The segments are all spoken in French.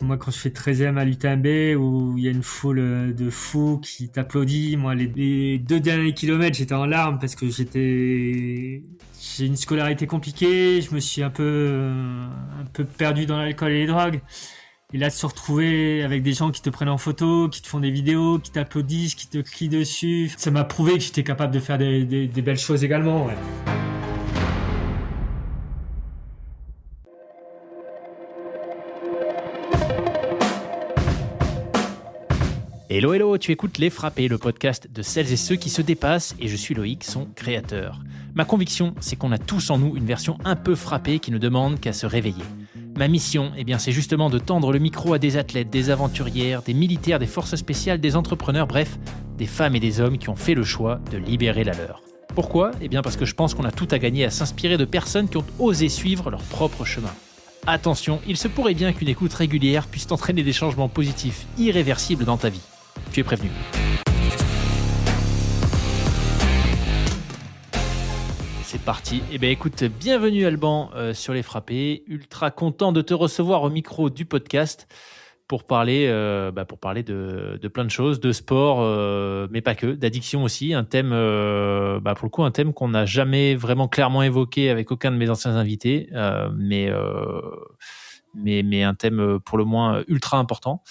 Moi, quand je fais 13e à l'UTMB, où il y a une foule de fous qui t'applaudit, moi, les 2 derniers kilomètres, j'étais en larmes parce que j'ai une scolarité compliquée, je me suis un peu perdu dans l'alcool et les drogues. Et là, de se retrouver avec des gens qui te prennent en photo, qui te font des vidéos, qui t'applaudissent, qui te crient dessus, ça m'a prouvé que j'étais capable de faire des belles choses également, ouais. Hello, hello, tu écoutes Les Frappés, le podcast de celles et ceux qui se dépassent, et je suis Loïc, son créateur. Ma conviction, c'est qu'on a tous en nous une version un peu frappée qui ne demande qu'à se réveiller. Ma mission, c'est justement de tendre le micro à des athlètes, des aventurières, des militaires, des forces spéciales, des entrepreneurs, bref, des femmes et des hommes qui ont fait le choix de libérer la leur. Pourquoi ? Parce que je pense qu'on a tout à gagner à s'inspirer de personnes qui ont osé suivre leur propre chemin. Attention, il se pourrait bien qu'une écoute régulière puisse entraîner des changements positifs irréversibles dans ta vie. Tu es prévenu. C'est parti. Écoute, bienvenue Alban sur Les Frappés. Ultra content de te recevoir au micro du podcast pour parler de plein de choses, de sport, mais pas que, d'addiction aussi. Un thème, pour le coup, un thème qu'on n'a jamais vraiment clairement évoqué avec aucun de mes anciens invités, mais un thème pour le moins ultra important.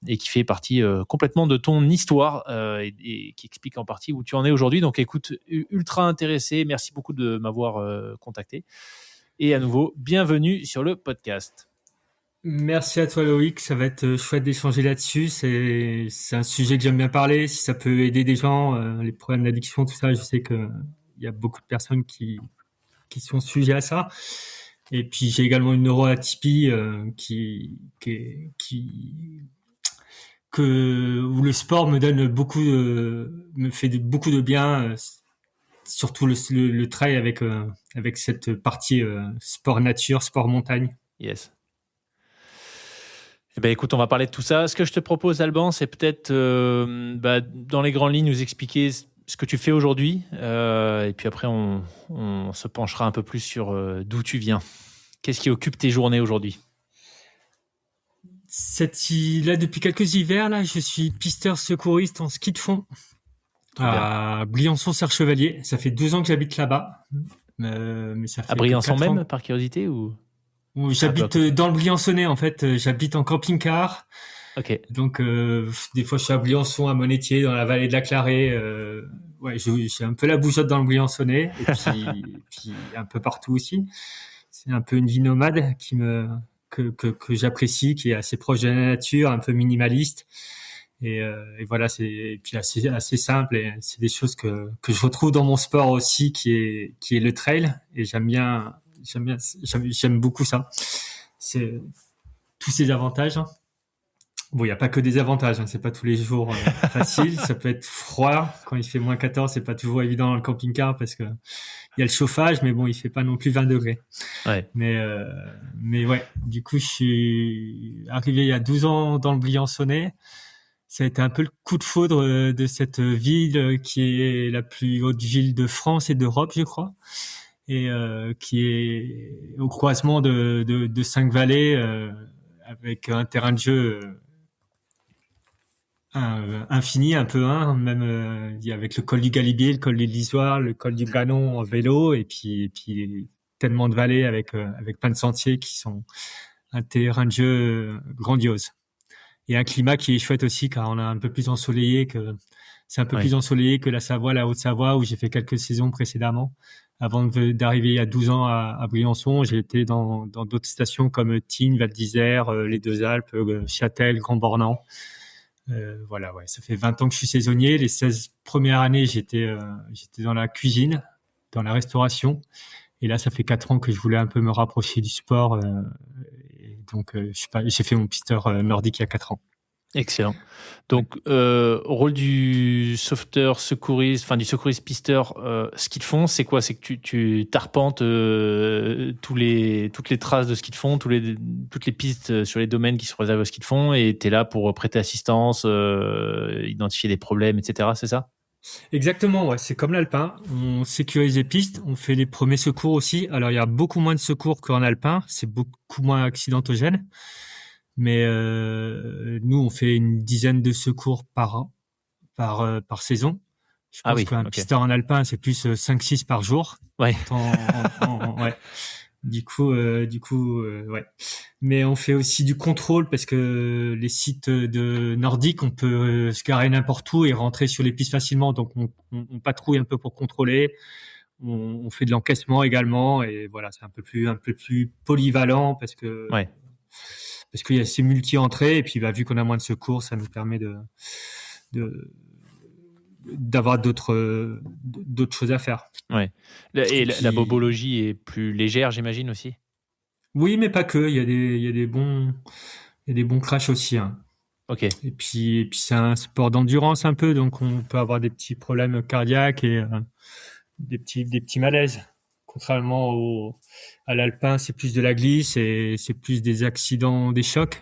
Et qui fait partie complètement de ton histoire et qui explique en partie où tu en es aujourd'hui. Donc écoute, ultra intéressé, merci beaucoup de m'avoir contacté. Et à nouveau, bienvenue sur le podcast. Merci à toi Loïc, ça va être chouette d'échanger là-dessus. C'est un sujet que j'aime bien parler. Si ça peut aider des gens, les problèmes d'addiction, tout ça, je sais qu'il y a beaucoup de personnes qui sont sujets à ça. Et puis j'ai également une neuroatypie où le sport me fait beaucoup de bien, surtout le trail avec cette partie sport nature, sport montagne. Yes. Écoute, on va parler de tout ça. Ce que je te propose, Alban, c'est peut-être dans les grandes lignes nous expliquer ce que tu fais aujourd'hui, et puis après on se penchera un peu plus sur d'où tu viens. Qu'est-ce qui occupe tes journées aujourd'hui ? Là, depuis quelques hivers, là, je suis pisteur secouriste en ski de fond à Briançon-Serre-Chevalier. Ça fait 2 ans que j'habite là-bas. Mais ça fait à Briançon même, ans. Par curiosité ou j'habite dans le Briançonnais, en fait. J'habite en camping-car. Ok. Donc, des fois, je suis à Briançon, à Monétier, dans la vallée de la Clarée. J'ai un peu la bougeotte dans le Briançonnais. Et puis un peu partout aussi. C'est un peu une vie nomade que j'apprécie, qui est assez proche de la nature, un peu minimaliste, et voilà, et puis assez simple, et c'est des choses que je retrouve dans mon sport aussi, qui est le trail, et j'aime beaucoup ça. C'est tous ces avantages. Bon, il y a pas que des avantages, c'est pas tous les jours facile. Ça peut être froid quand il fait moins 14, c'est pas toujours évident dans le camping-car parce que il y a le chauffage, mais bon, il fait pas non plus 20 degrés. Ouais. Mais ouais, du coup, je suis arrivé il y a 12 ans dans le Briançonnais. Ça a été un peu le coup de foudre de cette ville qui est la plus haute ville de France et d'Europe, je crois, et qui est au croisement de 5 vallées, avec un terrain de jeu infini, un peu même avec le col du Galibier, le col de l'Isoire, le col du Granon en vélo, et puis tellement de vallées avec plein de sentiers qui sont un terrain de jeu grandiose, et un climat qui est chouette aussi, car on a un peu plus ensoleillé plus ensoleillé que la Savoie, la Haute-Savoie, où j'ai fait quelques saisons précédemment. Avant d'arriver il y a 12 ans à Briançon, j'ai été dans d'autres stations comme Tignes, Val d'Isère, les Deux Alpes, Châtel, Grand Bornand. Voilà, ouais, ça fait 20 ans que je suis saisonnier. Les 16 premières années, j'étais dans la cuisine, dans la restauration. Et là, ça fait 4 ans que je voulais un peu me rapprocher du sport. Et donc, j'ai fait mon pisteur nordique il y a 4 ans. Excellent. Donc, au rôle du sauveteur secouriste, du secouriste pisteur, ski de fond, c'est quoi ? C'est que tu t'arpentes toutes les traces de ski de fond, toutes les pistes sur les domaines qui sont réservés au ski de fond, et tu es là pour prêter assistance, identifier des problèmes, etc. C'est ça ? Exactement, ouais. C'est comme l'alpin. On sécurise les pistes, on fait les premiers secours aussi. Alors, il y a beaucoup moins de secours qu'en alpin. C'est beaucoup moins accidentogène. Mais nous, on fait une dizaine de secours par saison. Je Ah pense oui, qu'un ok. pisteur en alpin, c'est plus 5-6 par jour. Ouais, Ouais. Ouais. Mais on fait aussi du contrôle parce que les sites de nordiques, on peut se garer n'importe où et rentrer sur les pistes facilement. Donc on patrouille un peu pour contrôler. On fait de l'encaissement également et voilà, c'est un peu plus polyvalent ouais, parce qu'il y a ces multi-entrées et puis vu qu'on a moins de secours, ça nous permet de d'avoir d'autres choses à faire. ouais. Et Et la puis bobologie est plus légère, j'imagine aussi. oui, mais pas que. Il y a des bons crashs aussi, hein. Ok, Et puis c'est un sport d'endurance un peu, donc on peut avoir des petits problèmes cardiaques et des petits malaises. Contrairement à l'alpin, c'est plus de la glisse et c'est plus des accidents, des chocs.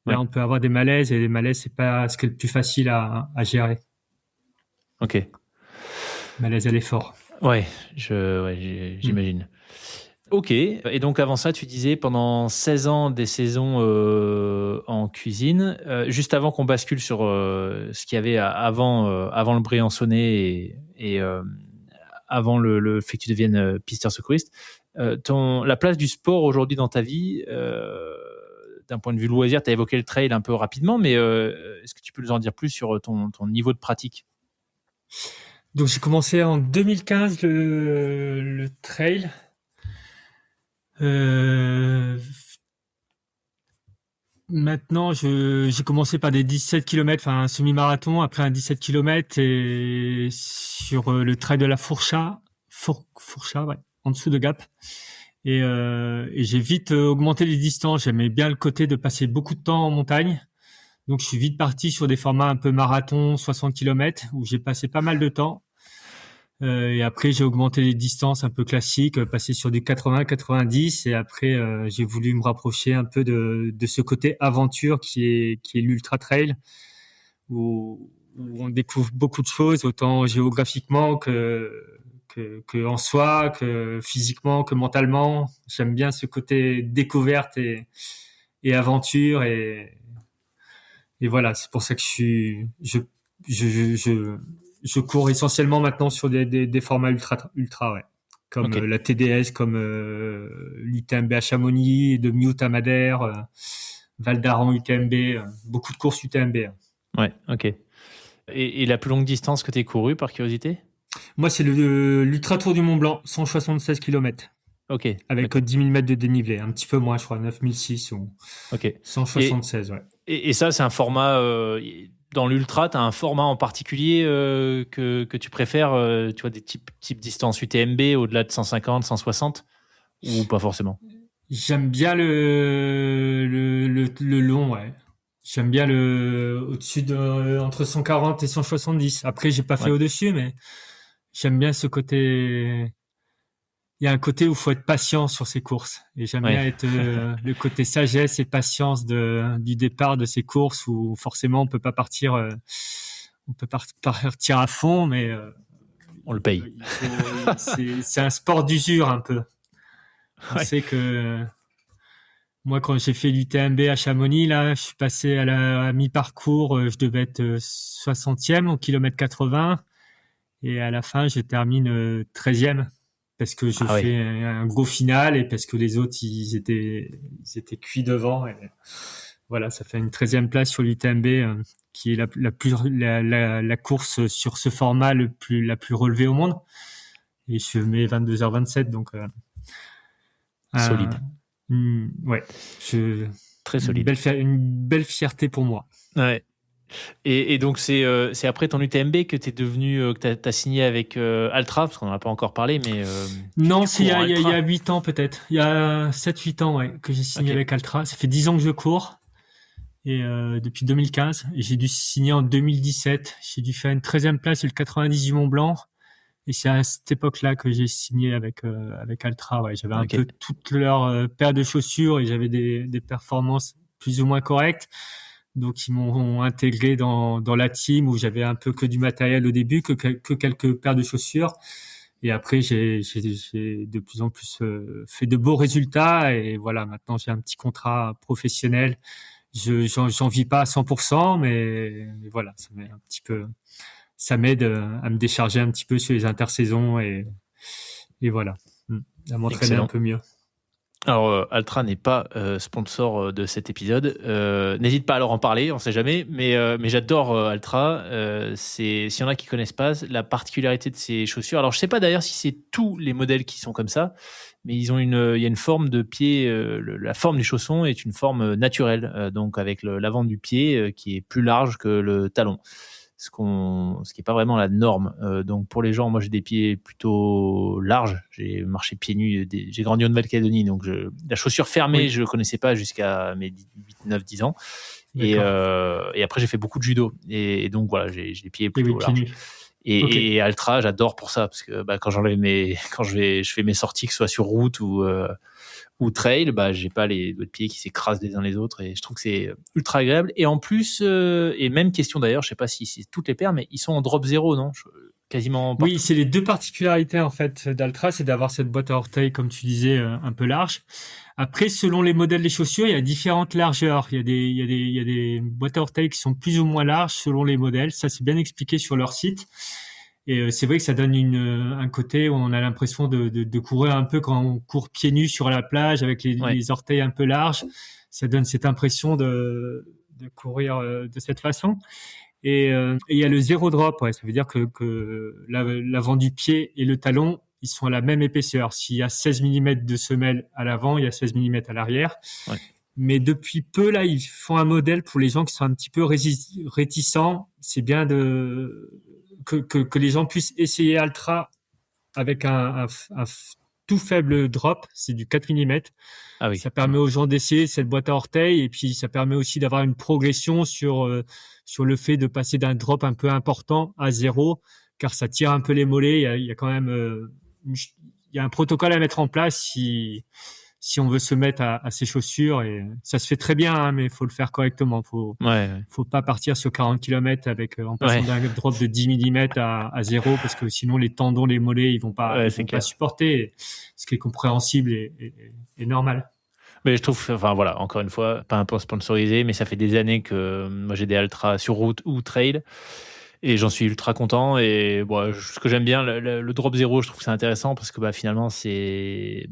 Là, ouais, on peut avoir des malaises et les malaises, c'est pas ce qui est le plus facile à gérer. ok. Malaise à l'effort. Ouais, Hmm. j'imagine. Ok, et donc avant ça, tu disais pendant 16 ans des saisons en cuisine. Juste avant qu'on bascule sur ce qu'il y avait avant le Briançonnais et avant le fait que tu deviennes pisteur secouriste, la place du sport aujourd'hui dans ta vie, d'un point de vue loisir, tu as évoqué le trail un peu rapidement, mais est-ce que tu peux nous en dire plus sur ton niveau de pratique? Donc j'ai commencé en 2015 le trail. Euh, Maintenant, j'ai commencé par des 17 kilomètres, enfin un semi-marathon, après un 17 kilomètres et sur le trail de la Fourcha, ouais, en dessous de Gap. Et j'ai vite augmenté les distances. J'aimais bien le côté de passer beaucoup de temps en montagne. Donc je suis vite parti sur des formats un peu marathon, 60 kilomètres, où j'ai passé pas mal de temps. Et après, j'ai augmenté les distances un peu classiques, passé sur du 80, 90. Et après, j'ai voulu me rapprocher un peu de ce côté aventure qui est l'ultra trail, où on découvre beaucoup de choses, autant géographiquement que en soi, que physiquement, que mentalement. J'aime bien ce côté découverte et aventure. Et voilà, c'est pour ça que je, je, je, je cours essentiellement maintenant sur des formats ultra, ouais. Comme Ok. la TDS, comme l'UTMB à Chamonix, de Mute à Madère, Val d'Aran UTMB, beaucoup de courses UTMB, hein. Ouais, ok. Et la plus longue distance que tu as courue, par curiosité? Moi, c'est l'Ultra Tour du Mont Blanc, 176 kilomètres, Ok, avec d'accord. 10 000 mètres de dénivelé, un petit peu moins, je crois, 9006 ou Ok. Et, 176, ouais. et ça, c'est un format. Dans l'ultra, tu as un format en particulier que tu préfères, tu vois, des types distances UTMB au-delà de 150, 160 ou pas forcément? J'aime bien le long, ouais. J'aime bien au-dessus entre 140 et 170. Après, j'ai pas fait Ouais, au-dessus, mais j'aime bien ce côté. Il y a un côté où il faut être patient sur ces courses. Et j'aime ouais, bien être le côté sagesse et patience du départ de ces courses où forcément on peut pas partir à fond, mais on le paye. c'est un sport d'usure un peu. On Ouais, sait que moi, quand j'ai fait l'UTMB à Chamonix, là, je suis passé à mi-parcours, je devais être 60e au kilomètre 80 et à la fin, je termine 13e parce que je ah ouais, fais un gros final et parce que les autres, ils étaient cuits devant. Et voilà, ça fait une 13e place sur l'UTMB qui est la course sur ce format la plus relevée au monde. Et je mets 22h27, donc solide, un- ouais, je, très solide. une belle fierté pour moi. Ouais. Et donc, c'est après ton UTMB que tu es devenu, que tu as signé avec Altra, parce qu'on n'en a pas encore parlé, mais Non, tu c'est cours en il y a Altra. 8 ans peut-être. Il y a 7 8 ans, ouais, que j'ai signé Ok, avec Altra. Ça fait 10 ans que je cours. Et depuis 2015. Et j'ai dû signer en 2017. J'ai dû faire une 13e place sur le 90 du Mont Blanc. Et c'est à cette époque-là que j'ai signé avec Altra. Ouais, j'avais un ok, peu toute leur paire de chaussures et j'avais des performances plus ou moins correctes. Donc ils m'ont intégré dans la team où j'avais un peu que du matériel au début, que quelques paires de chaussures. Et après j'ai de plus en plus fait de beaux résultats et voilà, maintenant j'ai un petit contrat professionnel j'en vis pas à 100%, mais voilà, ça m'aide à me décharger un petit peu sur les intersaisons et voilà, à m'entraîner un Excellent. peu mieux. Alors, Altra n'est pas sponsor de cet épisode. N'hésite pas à leur en parler, on sait jamais. Mais j'adore Altra. S'il y en a qui connaissent pas, la particularité de ces chaussures. Alors, je sais pas d'ailleurs si c'est tous les modèles qui sont comme ça, mais il y a une forme de pied. La forme du chausson est une forme naturelle, donc avec l'avant du pied qui est plus large que le talon. Ce qui est pas vraiment la norme. Donc pour les gens, moi j'ai des pieds plutôt larges. J'ai marché pieds nus. J'ai grandi en Nouvelle-Calédonie, donc la chaussure fermée, Oui. je connaissais pas jusqu'à mes 9-10 ans. Et après j'ai fait beaucoup de judo. Et donc voilà, j'ai des pieds plutôt larges. Et Altra, j'adore pour ça parce que quand je fais mes sorties, que ce soit sur route ou trail, j'ai pas les doigts de pied qui s'écrasent les uns les autres et je trouve que c'est ultra agréable. Et en plus, et même question d'ailleurs, je sais pas si c'est toutes les paires, mais ils sont en drop 0, non? Quasiment partout. Oui, c'est les deux particularités en fait d'Altra, c'est d'avoir cette boîte à orteils, comme tu disais, un peu large. Après, selon les modèles des chaussures, il y a différentes largeurs. Il y a des boîtes à orteils qui sont plus ou moins larges selon les modèles. Ça, c'est bien expliqué sur leur site. Et c'est vrai que ça donne un côté où on a l'impression de courir un peu quand on court pieds nus sur la plage avec les orteils un peu larges. Ça donne cette impression de courir de cette façon. Et il y a le zéro drop, ouais, ça veut dire que l'avant du pied et le talon, ils sont à la même épaisseur. S'il y a 16 mm de semelle à l'avant, il y a 16 mm à l'arrière. Ouais. Mais depuis peu, là, ils font un modèle pour les gens qui sont un petit peu réticents. C'est bien que les gens puissent essayer Altra avec un tout faible drop, c'est du 4 mm. Ah oui. Ça permet aux gens d'essayer cette boîte à orteils et puis ça permet aussi d'avoir une progression sur le fait de passer d'un drop un peu important à 0, car ça tire un peu les mollets. Il y a quand même il y a un protocole à mettre en place si on veut se mettre à ces chaussures, et ça se fait très bien, hein, mais il faut le faire correctement. Faut pas partir sur 40 km en passant d'un drop de 10 mm à 0, parce que sinon les tendons, les mollets, ils vont pas supporter, ce qui est compréhensible et normal. Mais je trouve, enfin voilà, encore une fois, pas un peu sponsorisé, mais ça fait des années que moi j'ai des Altra sur route ou trail. Et j'en suis ultra content. Et ce que j'aime bien, le drop 0, je trouve que c'est intéressant parce que finalement,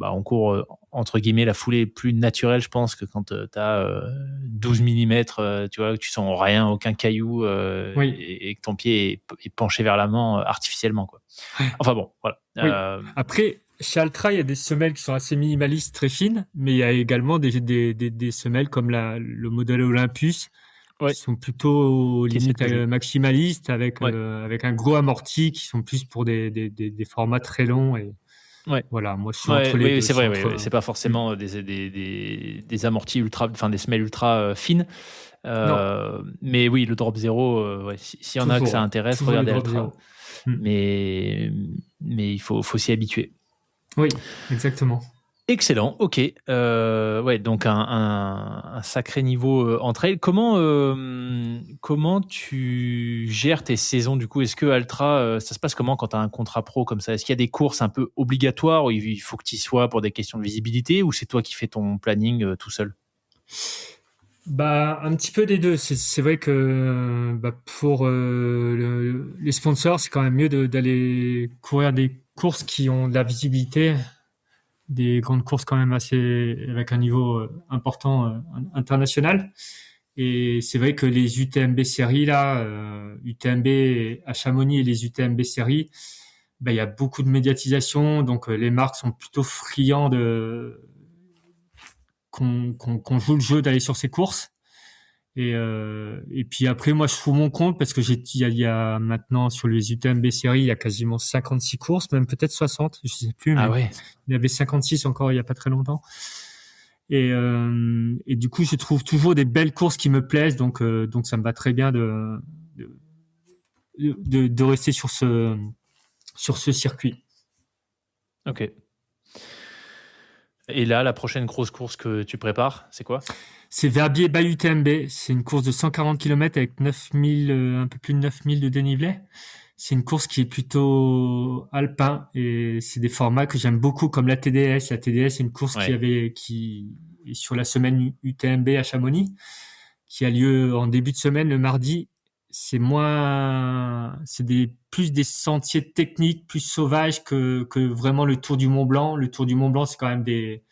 on court entre guillemets la foulée plus naturelle, je pense, que quand tu as 12 mm, tu vois, que tu sens rien, aucun caillou, et que ton pied est penché vers l'avant artificiellement, quoi. Enfin bon, voilà. Oui. Après, chez Altra, il y a des semelles qui sont assez minimalistes, très fines, mais il y a également des semelles comme le modèle Olympus, qui sont plutôt limite maximalistes, avec un gros amorti, qui sont plus pour des formats très longs. Et voilà, moi je suis entre les deux. C'est vrai, c'est pas forcément des amortis ultra, enfin des semelles ultra fines. Mais oui, le drop 0, s'il y en a que ça intéresse, regardez Altra. Mais il faut s'y habituer. Oui, exactement. Excellent, ok. Donc un sacré niveau en trail. Comment tu gères tes saisons du coup? Est-ce que Altra, ça se passe comment quand tu as un contrat pro comme ça? Est-ce qu'il y a des courses un peu obligatoires où il faut que tu y sois pour des questions de visibilité, ou c'est toi qui fais ton planning tout seul? Un petit peu des deux. C'est vrai que pour les sponsors, c'est quand même mieux d'aller courir des courses qui ont de la visibilité, des grandes courses quand même avec un niveau important international. Et c'est vrai que les UTMB séries là, UTMB à Chamonix et les UTMB séries, il y a beaucoup de médiatisation, donc les marques sont plutôt friands qu'on joue le jeu d'aller sur ces courses. Et puis après, moi, je fous mon compte parce que il y a maintenant sur les UTMB séries, il y a quasiment 56 courses, même peut-être 60, je sais plus, mais il y avait 56 encore il y a pas très longtemps. Et du coup, je trouve toujours des belles courses qui me plaisent, donc ça me va très bien de rester sur ce circuit. Ok. Et là, la prochaine grosse course que tu prépares, c'est quoi? C'est Verbier Bayou UTMB. C'est une course de 140 km avec 9000, un peu plus de 9000 de dénivelé. C'est une course qui est plutôt alpin et c'est des formats que j'aime beaucoup, comme la TDS. La TDS, c'est une course qui est sur la semaine UTMB à Chamonix. qui a lieu en début de semaine, le mardi. C'est plus des sentiers techniques, plus sauvages que vraiment le Tour du Mont Blanc. Le Tour du Mont Blanc, c'est quand même des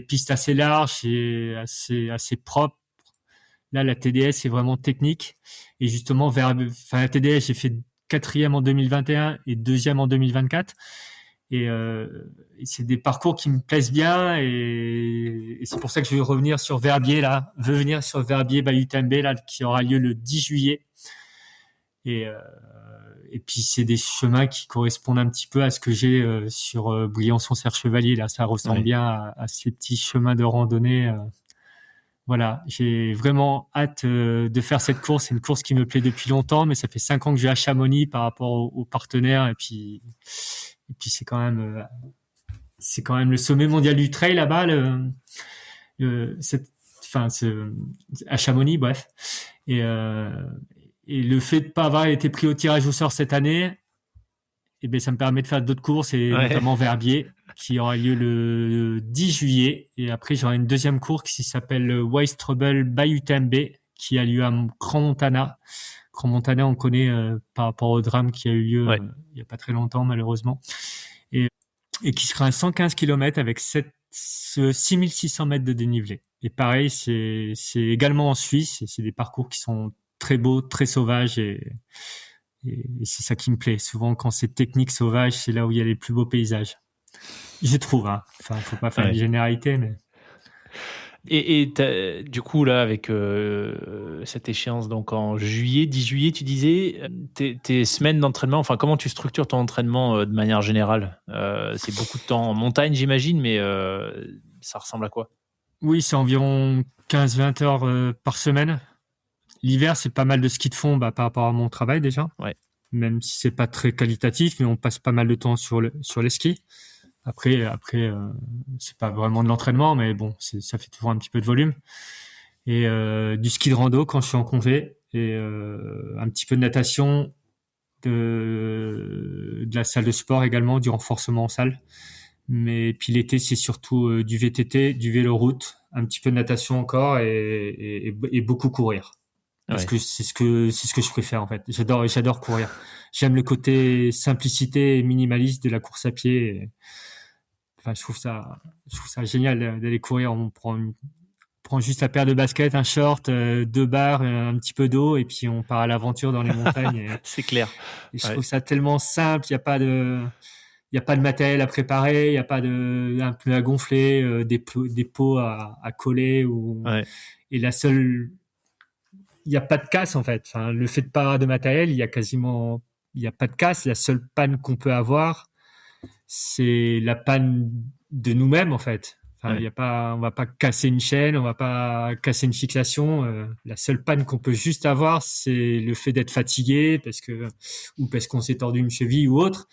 pistes assez larges et assez propres. Là, la TDS, c'est vraiment technique. Et justement, la TDS, j'ai fait 4e en 2021 et 2e en 2024. Et c'est des parcours qui me plaisent bien et c'est pour ça que je veux venir sur Verbier Bayou-Tembe là, qui aura lieu le 10 juillet. Et puis c'est des chemins qui correspondent un petit peu à ce que j'ai sur Briançon-Serre-Chevalier. Là, ça ressemble bien à ces petits chemins de randonnée. Voilà, j'ai vraiment hâte de faire cette course. C'est une course qui me plaît depuis longtemps, mais ça fait 5 ans que je vais à Chamonix par rapport aux partenaires. Et puis c'est quand même le sommet mondial du trail là-bas, à Chamonix, bref. Et le fait de pas avoir été pris au tirage au sort cette année, ça me permet de faire d'autres courses et notamment Verbier, qui aura lieu le 10 juillet. Et après, j'aurai une deuxième course qui s'appelle Wise Trouble Bayou-Tembe, qui a lieu à Crans-Montana. Crans-Montana, on connaît par rapport au drame qui a eu lieu il y a pas très longtemps, malheureusement. Et qui sera à 115 km avec 6600 mètres de dénivelé. Et pareil, c'est également en Suisse. Et c'est des parcours qui sont très beaux, très sauvages et c'est ça qui me plaît. Souvent, quand c'est technique, sauvage, c'est là où il y a les plus beaux paysages. Je trouve, hein. Enfin, faut pas faire une généralité, mais. Et du coup, là, avec cette échéance, donc en 10 juillet, tu disais, tes semaines d'entraînement, enfin, comment tu structures ton entraînement de manière générale? C'est beaucoup de temps en montagne, j'imagine, mais ça ressemble à quoi? Oui, c'est environ 15-20 heures par semaine. L'hiver, c'est pas mal de ski de fond par rapport à mon travail déjà. Ouais. Même si c'est pas très qualitatif, mais on passe pas mal de temps sur les skis. Après, c'est pas vraiment de l'entraînement, mais bon, ça fait toujours un petit peu de volume. Et du ski de rando quand je suis en congé, et un petit peu de natation, de la salle de sport également, du renforcement en salle. Mais puis l'été, c'est surtout du VTT, du vélo-route, un petit peu de natation encore et beaucoup courir. Parce que c'est ce que je préfère en fait. J'adore courir. J'aime le côté simplicité et minimaliste de la course à pied. Enfin, je trouve ça génial d'aller courir. On prend juste la paire de baskets, un short, 2 barres, un petit peu d'eau, et puis on part à l'aventure dans les montagnes. C'est clair. Et je trouve ça tellement simple. Il y a pas de matériel à préparer, il y a pas un pneu à gonfler, des pots à coller et il y a pas de casse en fait. Enfin, le fait de pas avoir de matériel, il y a pas de casse. La seule panne qu'on peut avoir, c'est la panne de nous-mêmes en fait. Enfin, on va pas casser une chaîne, on va pas casser une fixation. La seule panne qu'on peut juste avoir, c'est le fait d'être fatigué parce qu'on s'est tordu une cheville ou autre.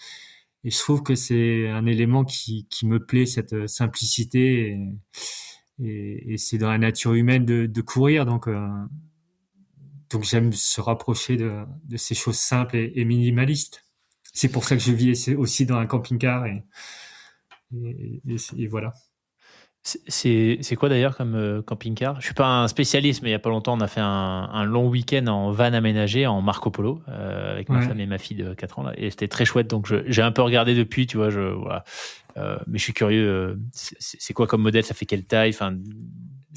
Et je trouve que c'est un élément qui me plaît, cette simplicité et c'est dans la nature humaine de courir. Donc j'aime se rapprocher de ces choses simples et minimalistes. C'est pour ça que je vis aussi dans un camping-car et voilà. C'est quoi d'ailleurs comme camping-car? Je suis pas un spécialiste, mais il y a pas longtemps, on a fait un long week-end en van aménagé en Marco Polo avec ma femme et ma fille de 4 ans là, et c'était très chouette. Donc j'ai un peu regardé depuis, tu vois, voilà. Mais je suis curieux. C'est quoi comme modèle? Ça fait quelle taille? Enfin,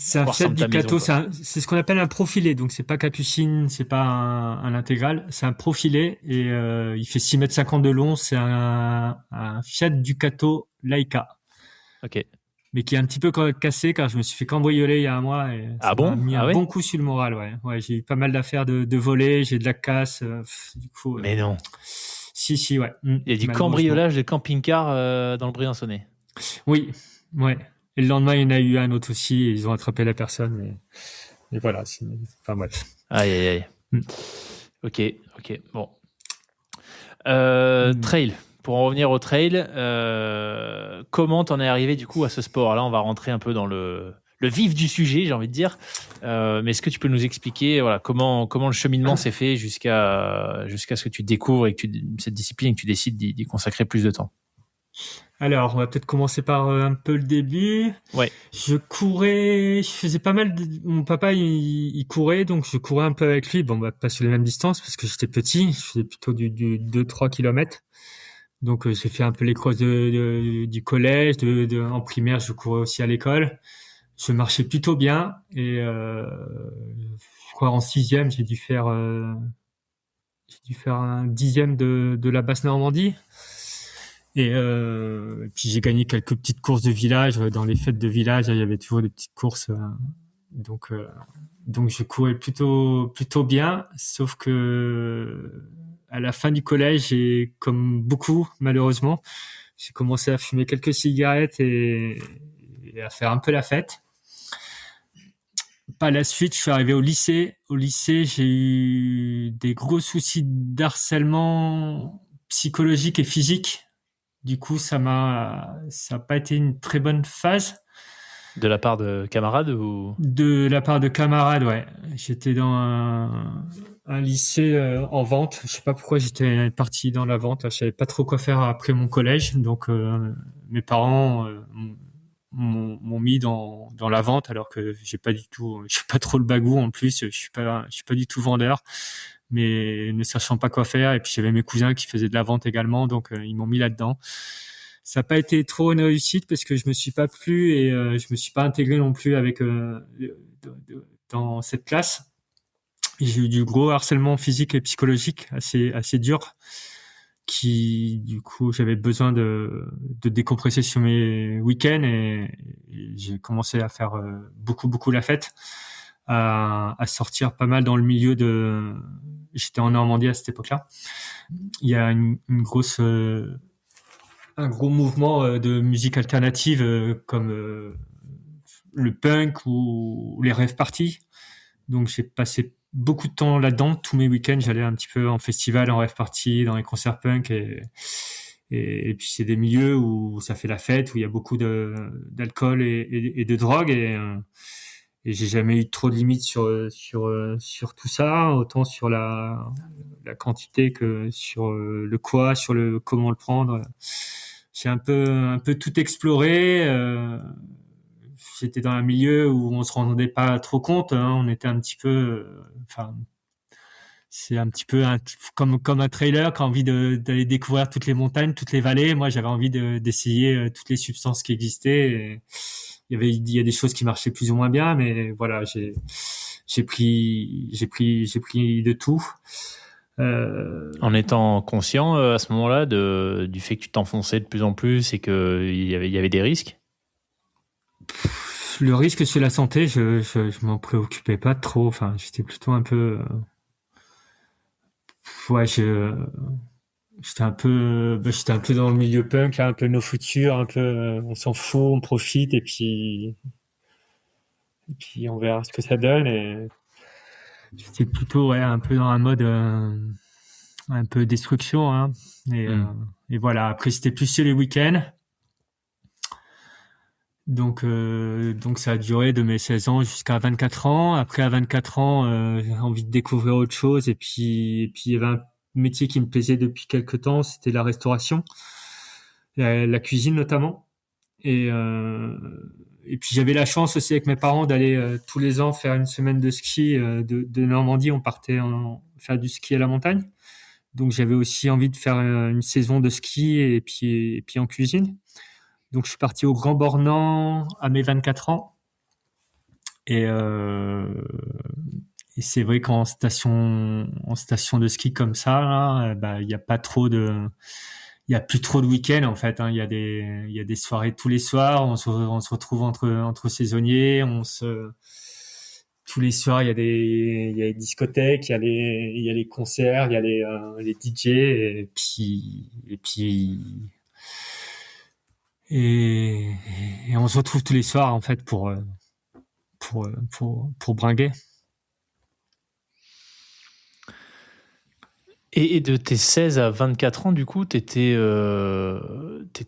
c'est un Fiat Ducato. C'est ce qu'on appelle un profilé. Donc c'est pas capucine, c'est pas un intégral, c'est un profilé et il fait 6,50 m de long. C'est un Fiat Ducato Laika. Ok. Mais qui est un petit peu cassé car je me suis fait cambrioler il y a un mois et ça m'a mis un bon coup sur le moral. Ouais, j'ai eu pas mal d'affaires de volets, j'ai de la casse. Du coup, mais non. Si, ouais. Il y a du cambriolage de camping-car dans le Briançonnais. Oui, ouais. Et le lendemain, il y en a eu un autre aussi et ils ont attrapé la personne. Et voilà. Enfin bref. Aïe. Ok, bon. Trail. Pour en revenir au trail, comment t'en es arrivé du coup à ce sport? Là, on va rentrer un peu dans le vif du sujet, j'ai envie de dire. Mais est-ce que tu peux nous expliquer comment le cheminement s'est fait jusqu'à ce que tu découvres cette discipline et que tu décides d'y consacrer plus de temps? Alors, on va peut-être commencer par un peu le début. Ouais. Je courais, je faisais pas mal mon papa, il courait, donc je courais un peu avec lui. Bon, bah, pas sur les mêmes distances parce que j'étais petit. Je faisais plutôt du 2-3 kilomètres. Donc, j'ai fait un peu les crosses du collège. En primaire, je courais aussi à l'école. Je marchais plutôt bien. Et je crois en sixième, j'ai dû faire un dixième de la basse Normandie. Et puis j'ai gagné quelques petites courses de village. Dans les fêtes de village, il y avait toujours des petites courses. Donc, euh, donc je courais plutôt bien. Sauf que à la fin du collège, j'ai, comme beaucoup malheureusement, j'ai commencé à fumer quelques cigarettes et à faire un peu la fête. Par la suite, je suis arrivé au lycée. Au lycée, j'ai eu des gros soucis d'harcèlement psychologique et physique. Du coup, ça a pas été une très bonne phase De la part de camarades ou... de la part de camarades, ouais. J'étais dans un lycée en vente. Je sais pas pourquoi j'étais parti dans la vente. Je savais pas trop quoi faire après mon collège. Donc, mes parents m'ont mis dans la vente alors que j'ai pas trop le bagou en plus. Je suis pas du tout vendeur, mais ne sachant pas quoi faire. Et puis j'avais mes cousins qui faisaient de la vente également, donc ils m'ont mis là-dedans. Ça n'a pas été trop une réussite parce que je me suis pas plu et je me suis pas intégré non plus avec dans cette classe. J'ai eu du gros harcèlement physique et psychologique assez dur qui du coup j'avais besoin de décompresser sur mes week-ends et j'ai commencé à faire beaucoup la fête, à sortir pas mal dans le milieu de. J'étais en Normandie à cette époque-là. Il y a un gros mouvement de musique alternative comme le punk ou les rave parties. Donc j'ai passé beaucoup de temps là-dedans. Tous mes week-ends, j'allais un petit peu en festival, en rave party, dans les concerts punk et puis c'est des milieux où ça fait la fête, où il y a beaucoup d'alcool et de drogue et j'ai jamais eu trop de limites sur tout ça, autant sur la quantité que sur le quoi, sur le comment le prendre. J'ai un peu tout exploré. J'étais dans un milieu où on se rendait pas trop compte. Hein, on était un petit peu, enfin, c'est un petit peu comme un trailer qui a envie d'aller découvrir toutes les montagnes, toutes les vallées. Moi, j'avais envie d'essayer toutes les substances qui existaient. Et il y a des choses qui marchaient plus ou moins bien, mais voilà, j'ai pris de tout. En étant conscient à ce moment-là du fait que tu t'enfonçais de plus en plus et qu'il y avait des risques. Le risque sur la santé, je m'en préoccupais pas trop. Enfin, j'étais plutôt un peu, ouais, j'étais un peu dans le milieu punk, là, un peu nos futurs, un peu, on s'en fout, on profite et puis on verra ce que ça donne. Et j'étais plutôt, ouais, un peu dans un mode, un peu destruction, hein. Et voilà. Après, c'était plus sur les week-ends. Donc ça a duré de mes 16 ans jusqu'à 24 ans. Après, à 24 ans, j'ai envie de découvrir autre chose. Et puis il y avait un métier qui me plaisait depuis quelques temps, c'était la restauration, la cuisine notamment. Et, euh, et puis j'avais la chance aussi avec mes parents d'aller tous les ans faire une semaine de ski de Normandie. On partait faire du ski à la montagne. Donc j'avais aussi envie de faire une saison de ski et puis en cuisine. Donc je suis parti au Grand Bornand à mes 24 ans. Et, euh, et c'est vrai en station de ski comme ça, là, bah, il y a pas trop il y a plus trop de week-ends en fait. Hein. Il y a des soirées tous les soirs. On se retrouve entre saisonniers. Tous les soirs, il y a les discothèques, il y a les concerts, il y a les DJ et, et on se retrouve tous les soirs en fait pour bringuer. Et de tes 16 à 24 ans, du coup, t'étais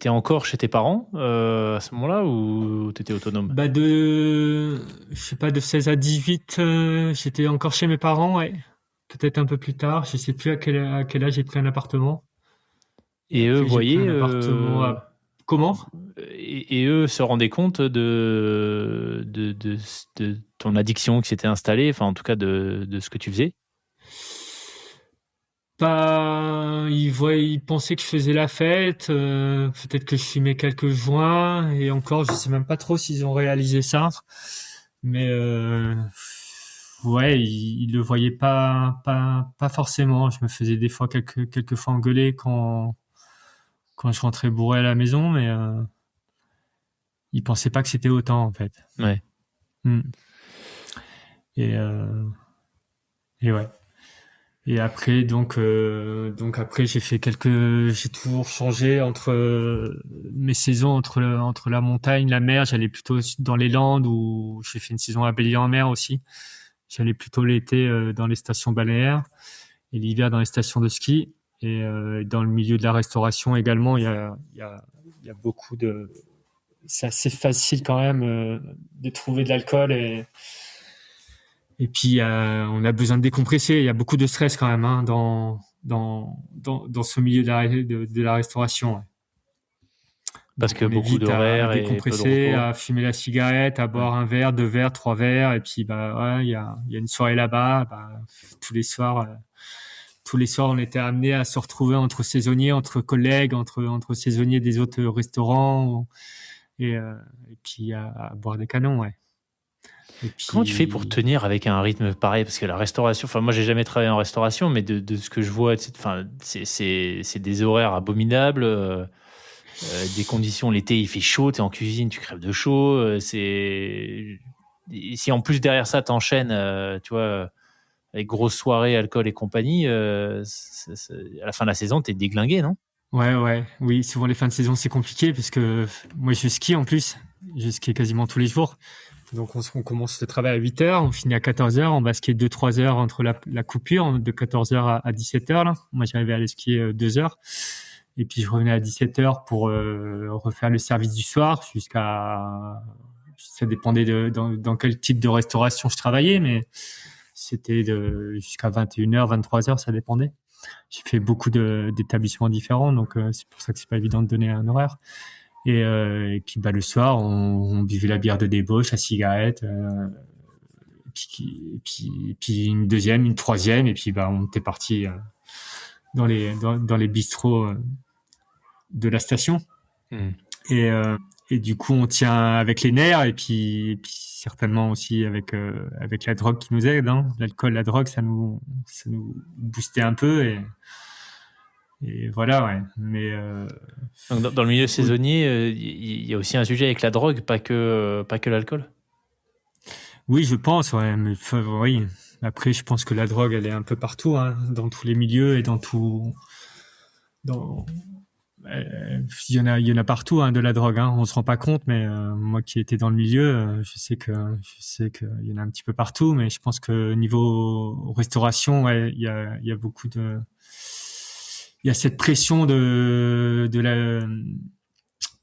encore chez tes parents à ce moment-là ou t'étais autonome? Bah je sais pas, de 16 à 18, j'étais encore chez mes parents, ouais. Peut-être un peu plus tard, je sais plus à quel âge j'ai pris un appartement. Et eux Après, j'ai pris voyaient un appartement Comment? Et eux se rendaient compte de ton addiction qui s'était installée, enfin en tout cas de ce que tu faisais? Pas, ils pensaient que je faisais la fête, peut-être que je fumais quelques joints, et encore, je sais même pas trop s'ils ont réalisé ça. Mais ouais, ils le voyaient pas forcément. Je me faisais des fois quelques fois engueuler quand je rentrais bourré à la maison, mais ils pensaient pas que c'était autant en fait. Ouais. Mm. Et et ouais. Et après, donc après, j'ai toujours changé entre mes saisons entre la montagne, la mer. J'allais plutôt dans les Landes, où j'ai fait une saison à Bellier-en-Mer aussi. J'allais plutôt l'été dans les stations balnéaires et l'hiver dans les stations de ski. Et dans le milieu de la restauration également, il y a beaucoup de. C'est assez facile quand même de trouver de l'alcool et puis, on a besoin de décompresser. Il y a beaucoup de stress quand même hein, dans ce milieu de la restauration. Ouais. Parce Donc, que on est beaucoup vite à d'horaires et peu de décompresser, repos. à fumer la cigarette, à boire un verre, 2 verres, 3 verres. Et puis, bah, ouais, il y a une soirée là-bas. Bah, tous les soirs, on était amenés à se retrouver entre saisonniers, entre collègues, entre saisonniers des autres restaurants. Et, euh, et puis, à boire des canons, ouais. Et Comment tu fais pour puis, tenir avec un rythme pareil? Parce que la restauration, enfin moi j'ai jamais travaillé en restauration, mais de ce que je vois, enfin, c'est des horaires abominables, des conditions, l'été il fait chaud, t'es en cuisine, tu crèves de chaud, et si en plus derrière ça t'enchaînes, tu vois, avec grosses soirées, alcool et compagnie, à la fin de la saison t'es déglingué, non? ouais, oui, souvent les fins de saison c'est compliqué parce que moi je skie en plus, je skie quasiment tous les jours. Donc on commence le travail à 8 heures, on finit à 14 heures, on va skier 2-3 heures entre la coupure de 14 heures à 17 heures là. Moi j'arrivais à aller skier 2 heures et puis je revenais à 17 heures pour refaire le service du soir jusqu'à, ça dépendait dans quel type de restauration je travaillais, mais c'était jusqu'à 21 heures, 23 heures, ça dépendait. J'ai fait beaucoup d'établissements différents, donc c'est pour ça que c'est pas évident de donner un horaire. Et puis bah le soir, on buvait la bière de débauche, la cigarette, puis une deuxième, une troisième, et puis bah on était parti dans les bistrots de la station. Mm. Et du coup, on tient avec les nerfs, et puis certainement aussi avec la drogue qui nous aide. Hein. L'alcool, la drogue, ça nous boostait un peu, et voilà, ouais. Mais Donc dans le milieu oui, saisonnier, il y a aussi un sujet avec la drogue, pas que l'alcool. oui, je pense, ouais. Mais oui. Après, je pense que la drogue, elle est un peu partout, hein, dans tous les milieux et dans, il y en a partout, hein, de la drogue. Hein. On se rend pas compte, mais moi qui étais dans le milieu, je sais qu'il y en a un petit peu partout. Mais je pense que niveau restauration, ouais, il y a beaucoup il y a cette pression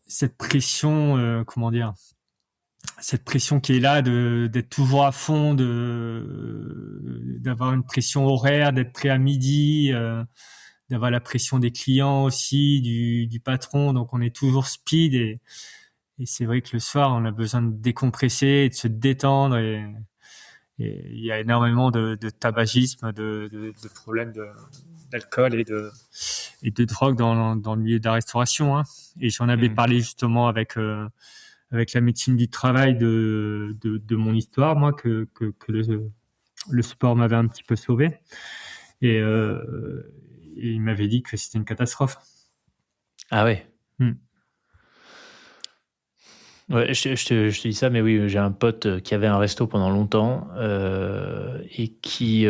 cette pression, comment dire, cette pression qui est là d'être toujours à fond, d'avoir une pression horaire, d'être prêt à midi, d'avoir la pression des clients aussi, du patron. Donc on est toujours speed, et c'est vrai que le soir on a besoin de décompresser, de se détendre, et il y a énormément de tabagisme, de problèmes d'alcool et de drogue dans le milieu de la restauration. Hein. Et j'en avais parlé justement avec la médecine du travail de mon histoire, moi, que le sport m'avait un petit peu sauvé. Et il m'avait dit que c'était une catastrophe. Ah ouais. Hmm. Ouais, je te dis ça, mais oui, j'ai un pote qui avait un resto pendant longtemps et qui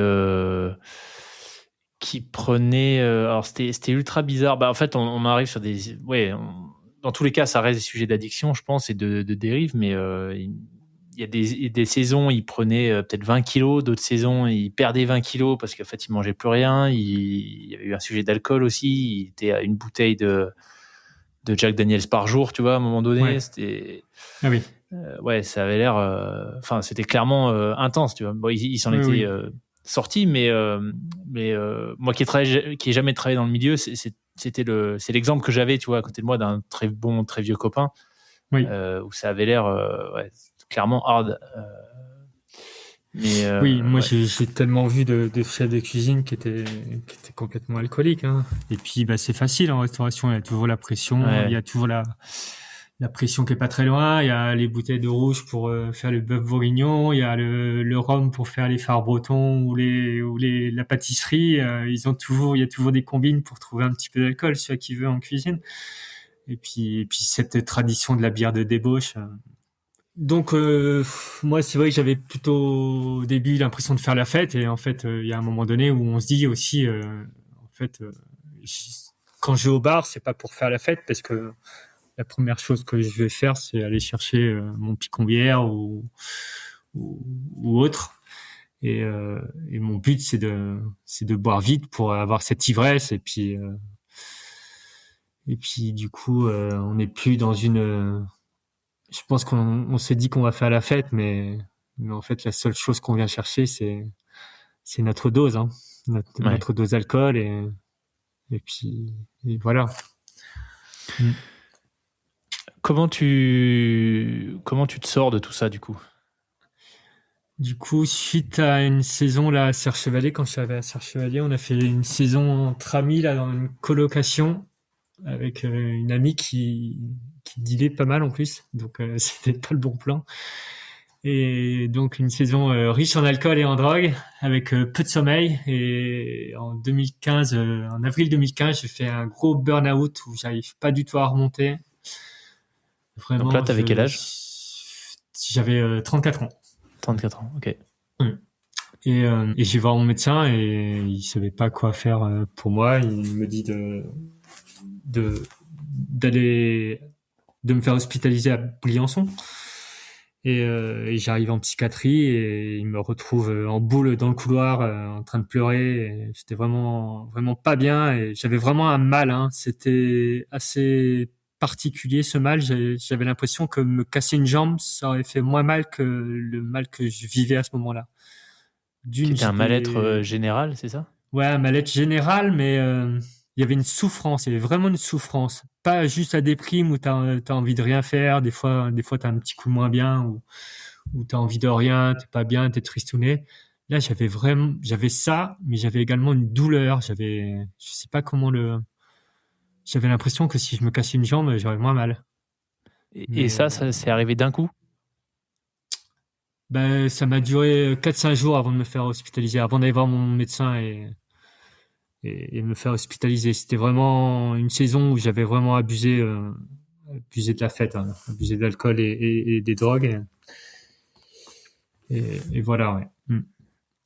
prenait. Alors c'était ultra bizarre. Bah en fait, on arrive sur des. Ouais, dans tous les cas, ça reste des sujets d'addiction, je pense, et de dérive, mais il y a des saisons, il prenait peut-être 20 kilos, d'autres saisons, il perdait 20 kilos parce qu'en fait, il mangeait plus rien. Il y avait eu un sujet d'alcool aussi. Il était à une bouteille de Jack Daniels par jour, tu vois, à un moment donné. Ouais. C'était. Ah oui. Ouais, ça avait l'air. Enfin, c'était clairement intense, tu vois. Bon, il s'en Oui, était oui. sorti, mais moi qui ai jamais travaillé dans le milieu, c'est l'exemple que j'avais, tu vois, à côté de moi d'un très bon, très vieux copain, Oui. où ça avait l'air clairement hard. Oui, moi j'ai tellement vu de chefs de cuisine qui étaient complètement alcooliques, hein. Et puis bah c'est facile en restauration, il y a toujours la pression, il y a toujours la pression qui est pas très loin, il y a les bouteilles de rouge pour faire le bœuf bourguignon, il y a le rhum pour faire les fards bretons ou la pâtisserie, il y a toujours des combines pour trouver un petit peu d'alcool, celui qui veut en cuisine. Et puis cette tradition de la bière de débauche. Donc moi c'est vrai que j'avais plutôt au début l'impression de faire la fête, et en fait il y a un moment donné où on se dit aussi en fait quand je vais au bar, c'est pas pour faire la fête, parce que la première chose que je vais faire, c'est aller chercher mon picon bière ou autre, et mon but c'est de boire vite pour avoir cette ivresse, et puis du coup on n'est plus dans une je pense qu'on s'est dit qu'on va faire la fête, mais en fait, la seule chose qu'on vient chercher, c'est notre dose, hein, notre dose d'alcool, et puis voilà. Comment tu te sors de tout ça, du coup? Du coup, suite à une saison là à Serre-Chevalier, quand je suis arrivé à Serre-Chevalier, on a fait une saison entre amis là dans une colocation avec une amie qui dealait pas mal en plus, donc c'était pas le bon plan. Et donc une saison riche en alcool et en drogue, avec peu de sommeil. Et en 2015, en avril 2015, j'ai fait un gros burn-out où j'arrive pas du tout à remonter. Vraiment. Donc là, t'avais quel âge? J'avais 34 ans. 34 ans, ok. Et j'ai voir mon médecin, et il savait pas quoi faire pour moi. Il me dit de me faire hospitaliser à Briançon. Et j'arrive en psychiatrie, et il me retrouve en boule dans le couloir, en train de pleurer. Et j'étais vraiment, vraiment pas bien, et j'avais vraiment un mal, hein. C'était assez particulier, ce mal. J'avais l'impression que me casser une jambe, ça aurait fait moins mal que le mal que je vivais à ce moment-là. C'était un mal-être général, c'est ça? Ouais, un mal-être général, mais il y avait une souffrance, il y avait vraiment une souffrance. Pas juste la déprime où t'as envie de rien faire, des fois t'as un petit coup moins bien, ou t'as envie de rien, t'es pas bien, t'es tristouné. Là, j'avais ça, mais j'avais également une douleur, je sais pas j'avais l'impression que si je me cassais une jambe, j'aurais moins mal. Et ça c'est arrivé d'un coup? Ben, ça m'a duré 4-5 jours avant de me faire hospitaliser, avant d'aller voir mon médecin et me faire hospitaliser. C'était vraiment une saison où j'avais vraiment abusé de la fête, hein, abusé de l'alcool et des drogues. Et voilà, ouais.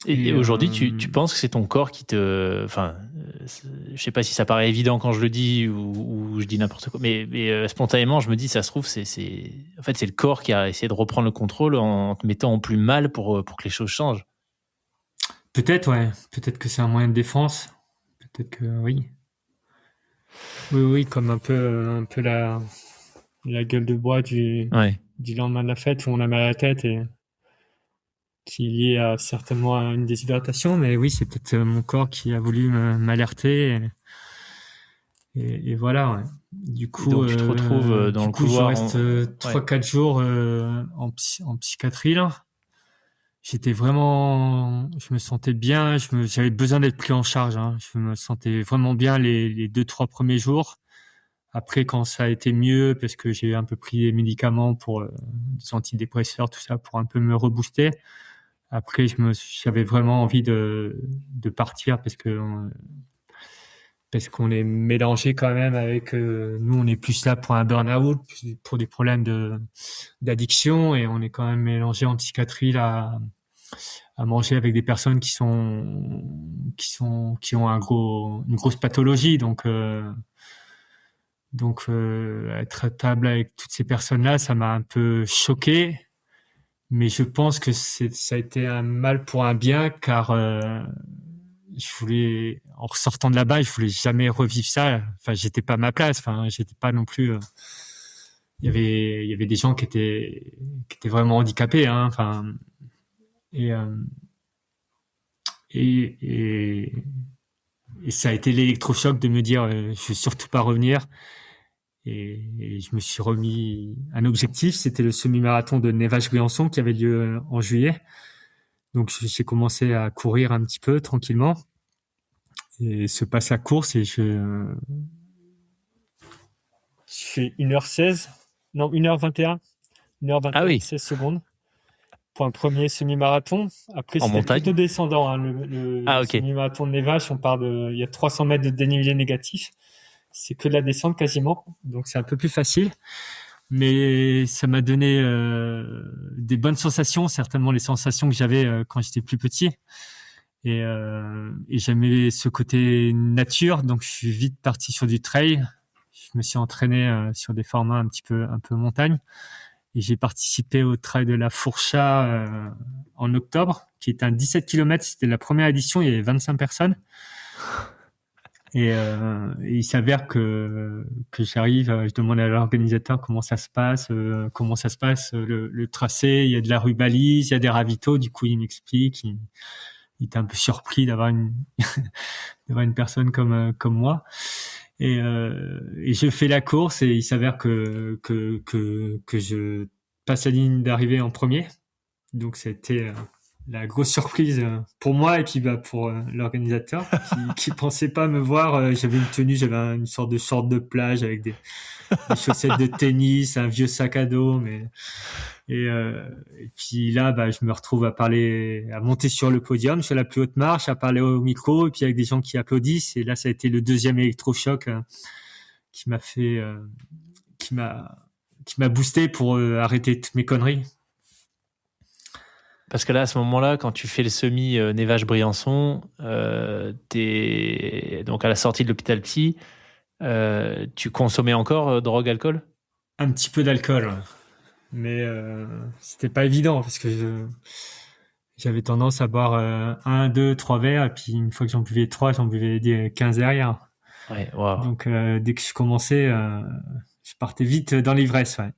Et aujourd'hui, tu penses que c'est ton corps qui te... Enfin, je sais pas si ça paraît évident quand je le dis ou je dis n'importe quoi, mais spontanément, je me dis, ça se trouve, en fait, c'est le corps qui a essayé de reprendre le contrôle en te mettant en plus mal pour que les choses changent. Peut-être, ouais. Peut-être que c'est un moyen de défense. Peut-être que oui. Oui, comme un peu la gueule de bois du lendemain de la fête où on a mal à la tête, et qui est lié certainement à une déshydratation. Mais oui, c'est peut-être mon corps qui a voulu m'alerter. Et voilà, ouais. Du coup, donc tu te retrouves dans le couloir. Je reste 3-4 jours en psychiatrie là. J'étais vraiment, je me sentais bien, j'avais besoin d'être pris en charge, hein. Je me sentais vraiment bien les 2-3 premiers jours. Après, quand ça a été mieux, parce que j'ai un peu pris des médicaments pour des antidépresseurs, tout ça, pour un peu me rebooster. Après, j'avais vraiment envie de partir, parce qu'on est mélangé quand même avec nous, on est plus là pour un burn-out, pour des problèmes d'addiction, et on est quand même mélangé en psychiatrie là à manger avec des personnes qui ont une grosse pathologie, donc être à table avec toutes ces personnes-là, ça m'a un peu choqué, mais je pense que ça a été un mal pour un bien, car en ressortant de là-bas, je voulais jamais revivre ça. Enfin, j'étais pas à ma place. Enfin, j'étais pas non plus. Il y avait des gens qui étaient vraiment handicapés, hein. Enfin, et ça a été l'électrochoc de me dire, je veux surtout pas revenir. Et je me suis remis un objectif, c'était le semi-marathon de Nevache-Briançon qui avait lieu en juillet. Donc j'ai commencé à courir un petit peu tranquillement et se passe la course et je fais 1h16, non 1h21, 1h21, Ah oui, 16 secondes pour un premier semi-marathon. Après en c'était montagne. plutôt descendant, hein, le Ah ok. semi-marathon de Nevache, il y a 300 mètres de dénivelé négatif. C'est que de la descente quasiment, donc c'est un peu plus facile. Mais ça m'a donné des bonnes sensations, certainement les sensations que j'avais quand j'étais plus petit. Et j'aimais ce côté nature, donc je suis vite parti sur du trail. Je me suis entraîné sur des formats un peu montagne. Et j'ai participé au trail de la Fourcha en octobre, qui est un 17 km. C'était la première édition, il y avait 25 personnes. Et il s'avère que j'arrive, je demande à l'organisateur comment ça se passe, le tracé. Il y a de la rue balise, il y a des ravitaux. Du coup, il m'explique. Il était un peu surpris d'avoir d'avoir une personne comme moi. Et je fais la course et il s'avère que je passe la ligne d'arrivée en premier. Donc c'était la grosse surprise pour moi et puis pour l'organisateur qui pensait pas me voir. J'avais une tenue, une sorte de short de plage avec des chaussettes de tennis, un vieux sac à dos, et puis là, je me retrouve à monter sur le podium, sur la plus haute marche, à parler au micro, et puis avec des gens qui applaudissent. Et là, ça a été le deuxième électrochoc qui m'a fait, qui m'a boosté pour arrêter toutes mes conneries. Parce que là, à ce moment-là, quand tu fais le semi Nevache-Briançon, t'es donc à la sortie de l'hôpital psy, tu consommais encore drogue, alcool? Un petit peu d'alcool, ouais. Mais c'était pas évident parce que j'avais tendance à boire 1, 2, 3 verres, et puis une fois que j'en buvais 3, j'en buvais 15 derrière. Ouais, waouh. Donc dès que je commençais, je partais vite dans l'ivresse, ouais.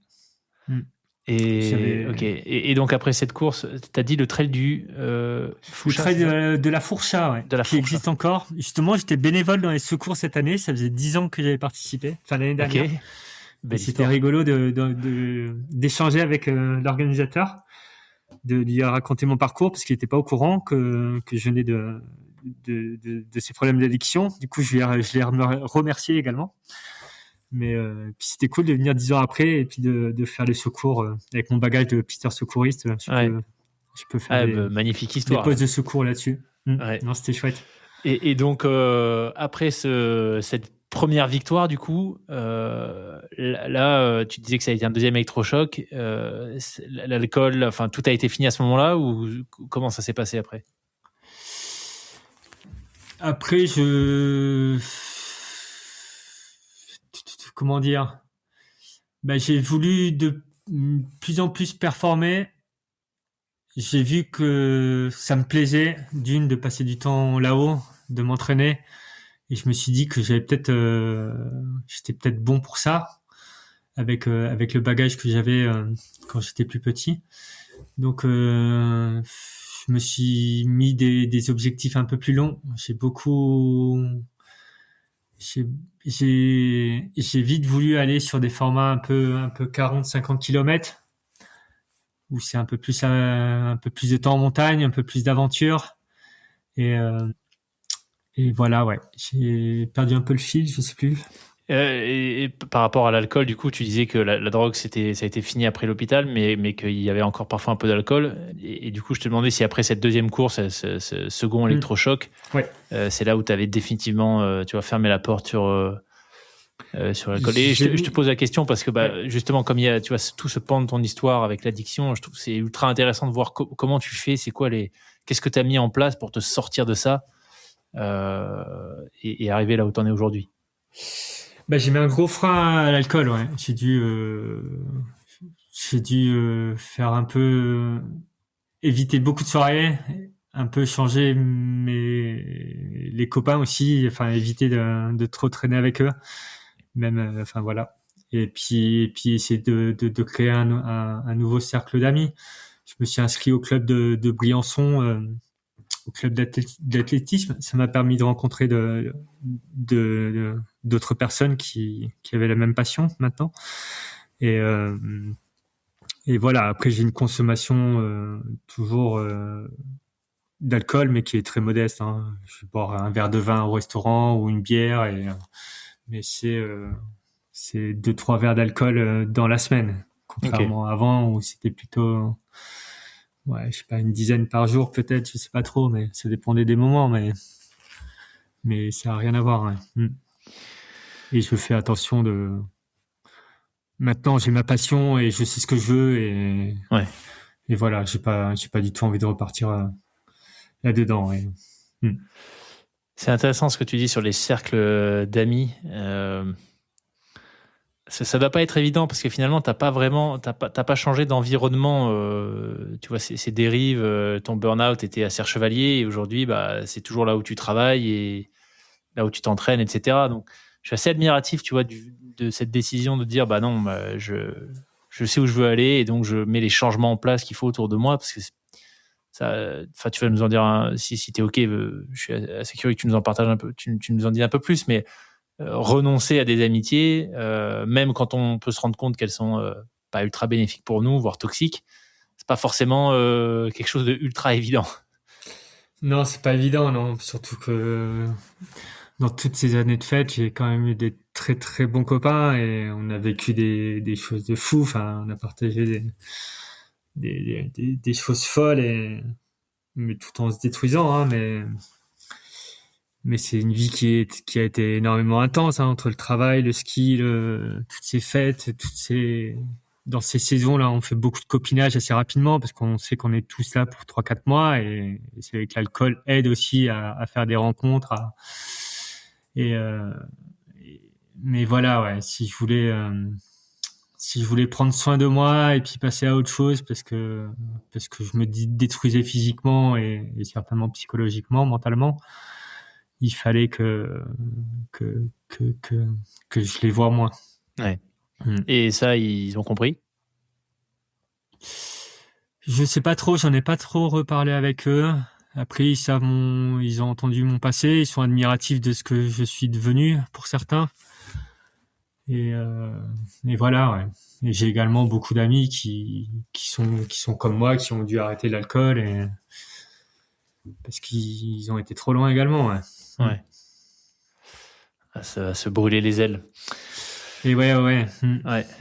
Et, ok. Et donc après cette course, t'as dit le trail du Foucha, le trail de la Fourcha, ouais, de la qui Fourcha. existe encore. Justement, j'étais bénévole dans les secours cette année. Ça faisait 10 ans que j'avais participé, enfin l'année dernière. Ok. Belle C'était histoire. rigolo d'échanger avec l'organisateur, de lui raconter mon parcours parce qu'il n'était pas au courant que je venais de ces problèmes d'addiction. Du coup, je l'ai remercié également. Mais puis c'était cool de venir 10 ans après et puis de faire les secours avec mon bagage de pisteur secouriste. Je peux faire magnifique histoire. des postes de secours là-dessus. Ouais. Non, c'était chouette. Et donc, après cette première victoire, du coup, là, tu disais que ça a été un deuxième électrochoc. L'alcool, enfin, tout a été fini à ce moment-là ou comment ça s'est passé après? Après, comment dire? J'ai voulu de plus en plus performer. J'ai vu que ça me plaisait, de passer du temps là-haut, de m'entraîner. Et je me suis dit que j'étais peut-être bon pour ça, avec le bagage que j'avais quand j'étais plus petit. Donc, je me suis mis des objectifs un peu plus longs. J'ai vite voulu aller sur des formats un peu 40-50 km, où c'est un peu plus de temps en montagne, un peu plus d'aventure. Et voilà, ouais. J'ai perdu un peu le fil, je sais plus. Et par rapport à l'alcool, du coup, tu disais que la drogue, ça a été fini après l'hôpital, mais qu'il y avait encore parfois un peu d'alcool. Et du coup, je te demandais si après cette deuxième course, ce second électrochoc, ouais. C'est là où tu avais définitivement fermé la porte sur l'alcool. Et je te pose la question parce que justement, comme il y a tout ce pan de ton histoire avec l'addiction, je trouve que c'est ultra intéressant de voir comment tu fais, qu'est-ce que tu as mis en place pour te sortir de ça et arriver là où tu en es aujourd'hui. J'ai mis un gros frein à l'alcool, ouais. J'ai dû faire un peu éviter beaucoup de soirées, un peu changer les copains aussi, enfin éviter de trop traîner avec eux, même, enfin voilà. Et puis essayer de créer un nouveau cercle d'amis. Je me suis inscrit au club de Briançon au club d'athlétisme. Ça m'a permis de rencontrer d'autres personnes qui avaient la même passion maintenant. Et voilà. Après, j'ai une consommation toujours d'alcool, mais qui est très modeste. Hein. Je bois un verre de vin au restaurant ou une bière, mais c'est 2-3 verres d'alcool dans la semaine, contrairement à avant où c'était plutôt je sais pas, une dizaine par jour peut-être, je sais pas trop, mais ça dépendait des moments, mais ça a rien à voir. Ouais. Et je fais attention de. Maintenant, j'ai ma passion et je sais ce que je veux et voilà, j'ai pas du tout envie de repartir là-dedans. C'est intéressant ce que tu dis sur les cercles d'amis. Ça doit pas être évident parce que finalement t'as pas changé d'environnement. Tu vois ces dérives, ton burn-out était à Serre-Chevalier et aujourd'hui c'est toujours là où tu travailles et là où tu t'entraînes, etc. Donc je suis assez admiratif, tu vois, de cette décision de dire non, je sais où je veux aller et donc je mets les changements en place qu'il faut autour de moi parce que ça, enfin tu vas nous en dire si t'es ok. Je suis assez curieux que tu nous en partages un peu, tu nous en dis un peu plus, mais renoncer à des amitiés, même quand on peut se rendre compte qu'elles sont pas ultra bénéfiques pour nous, voire toxiques, c'est pas forcément quelque chose de ultra évident. Non, c'est pas évident, non. Surtout que dans toutes ces années de fête, j'ai quand même eu des très très bons copains et on a vécu des choses de fou. Enfin, on a partagé des choses folles mais tout en se détruisant, hein, mais c'est une vie qui a été énormément intense, hein, entre le travail, le ski, toutes ces fêtes, dans ces saisons-là, on fait beaucoup de copinage assez rapidement parce qu'on sait qu'on est tous là pour 3-4 mois et c'est avec l'alcool aide aussi à faire des rencontres, et, mais voilà, ouais, si je voulais prendre soin de moi et puis passer à autre chose parce que je me détruisais physiquement et certainement psychologiquement, mentalement, il fallait que je les vois moins. Ouais. Et ça, ils ont compris? Je sais pas trop, j'en ai pas trop reparlé avec eux. Après, ils ont entendu mon passé, ils sont admiratifs de ce que je suis devenu pour certains. Et voilà, ouais. Et j'ai également beaucoup d'amis qui sont comme moi, qui ont dû arrêter l'alcool parce qu'ils ont été trop loin également, ouais. Ouais. Ça va se brûler les ailes. Et ouais.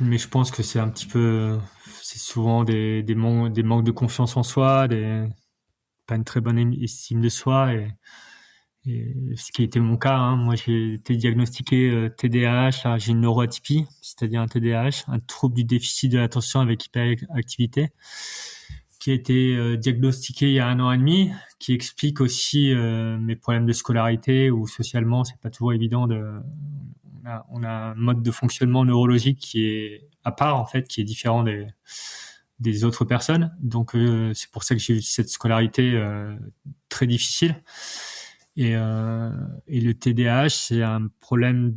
Mais je pense que c'est un petit peu, c'est souvent des manques de confiance en soi, pas une très bonne estime de soi et ce qui a été mon cas, hein. Moi, j'ai été diagnostiqué TDAH, j'ai une neuroatypie, c'est-à-dire un TDAH, un trouble du déficit de l'attention avec hyperactivité, qui a été diagnostiqué il y a 1 an et demi, qui explique aussi mes problèmes de scolarité où socialement, c'est pas toujours évident on a un mode de fonctionnement neurologique qui est à part, en fait, qui est différent des autres personnes. Donc, c'est pour ça que j'ai eu cette scolarité très difficile. Et le TDAH, c'est un problème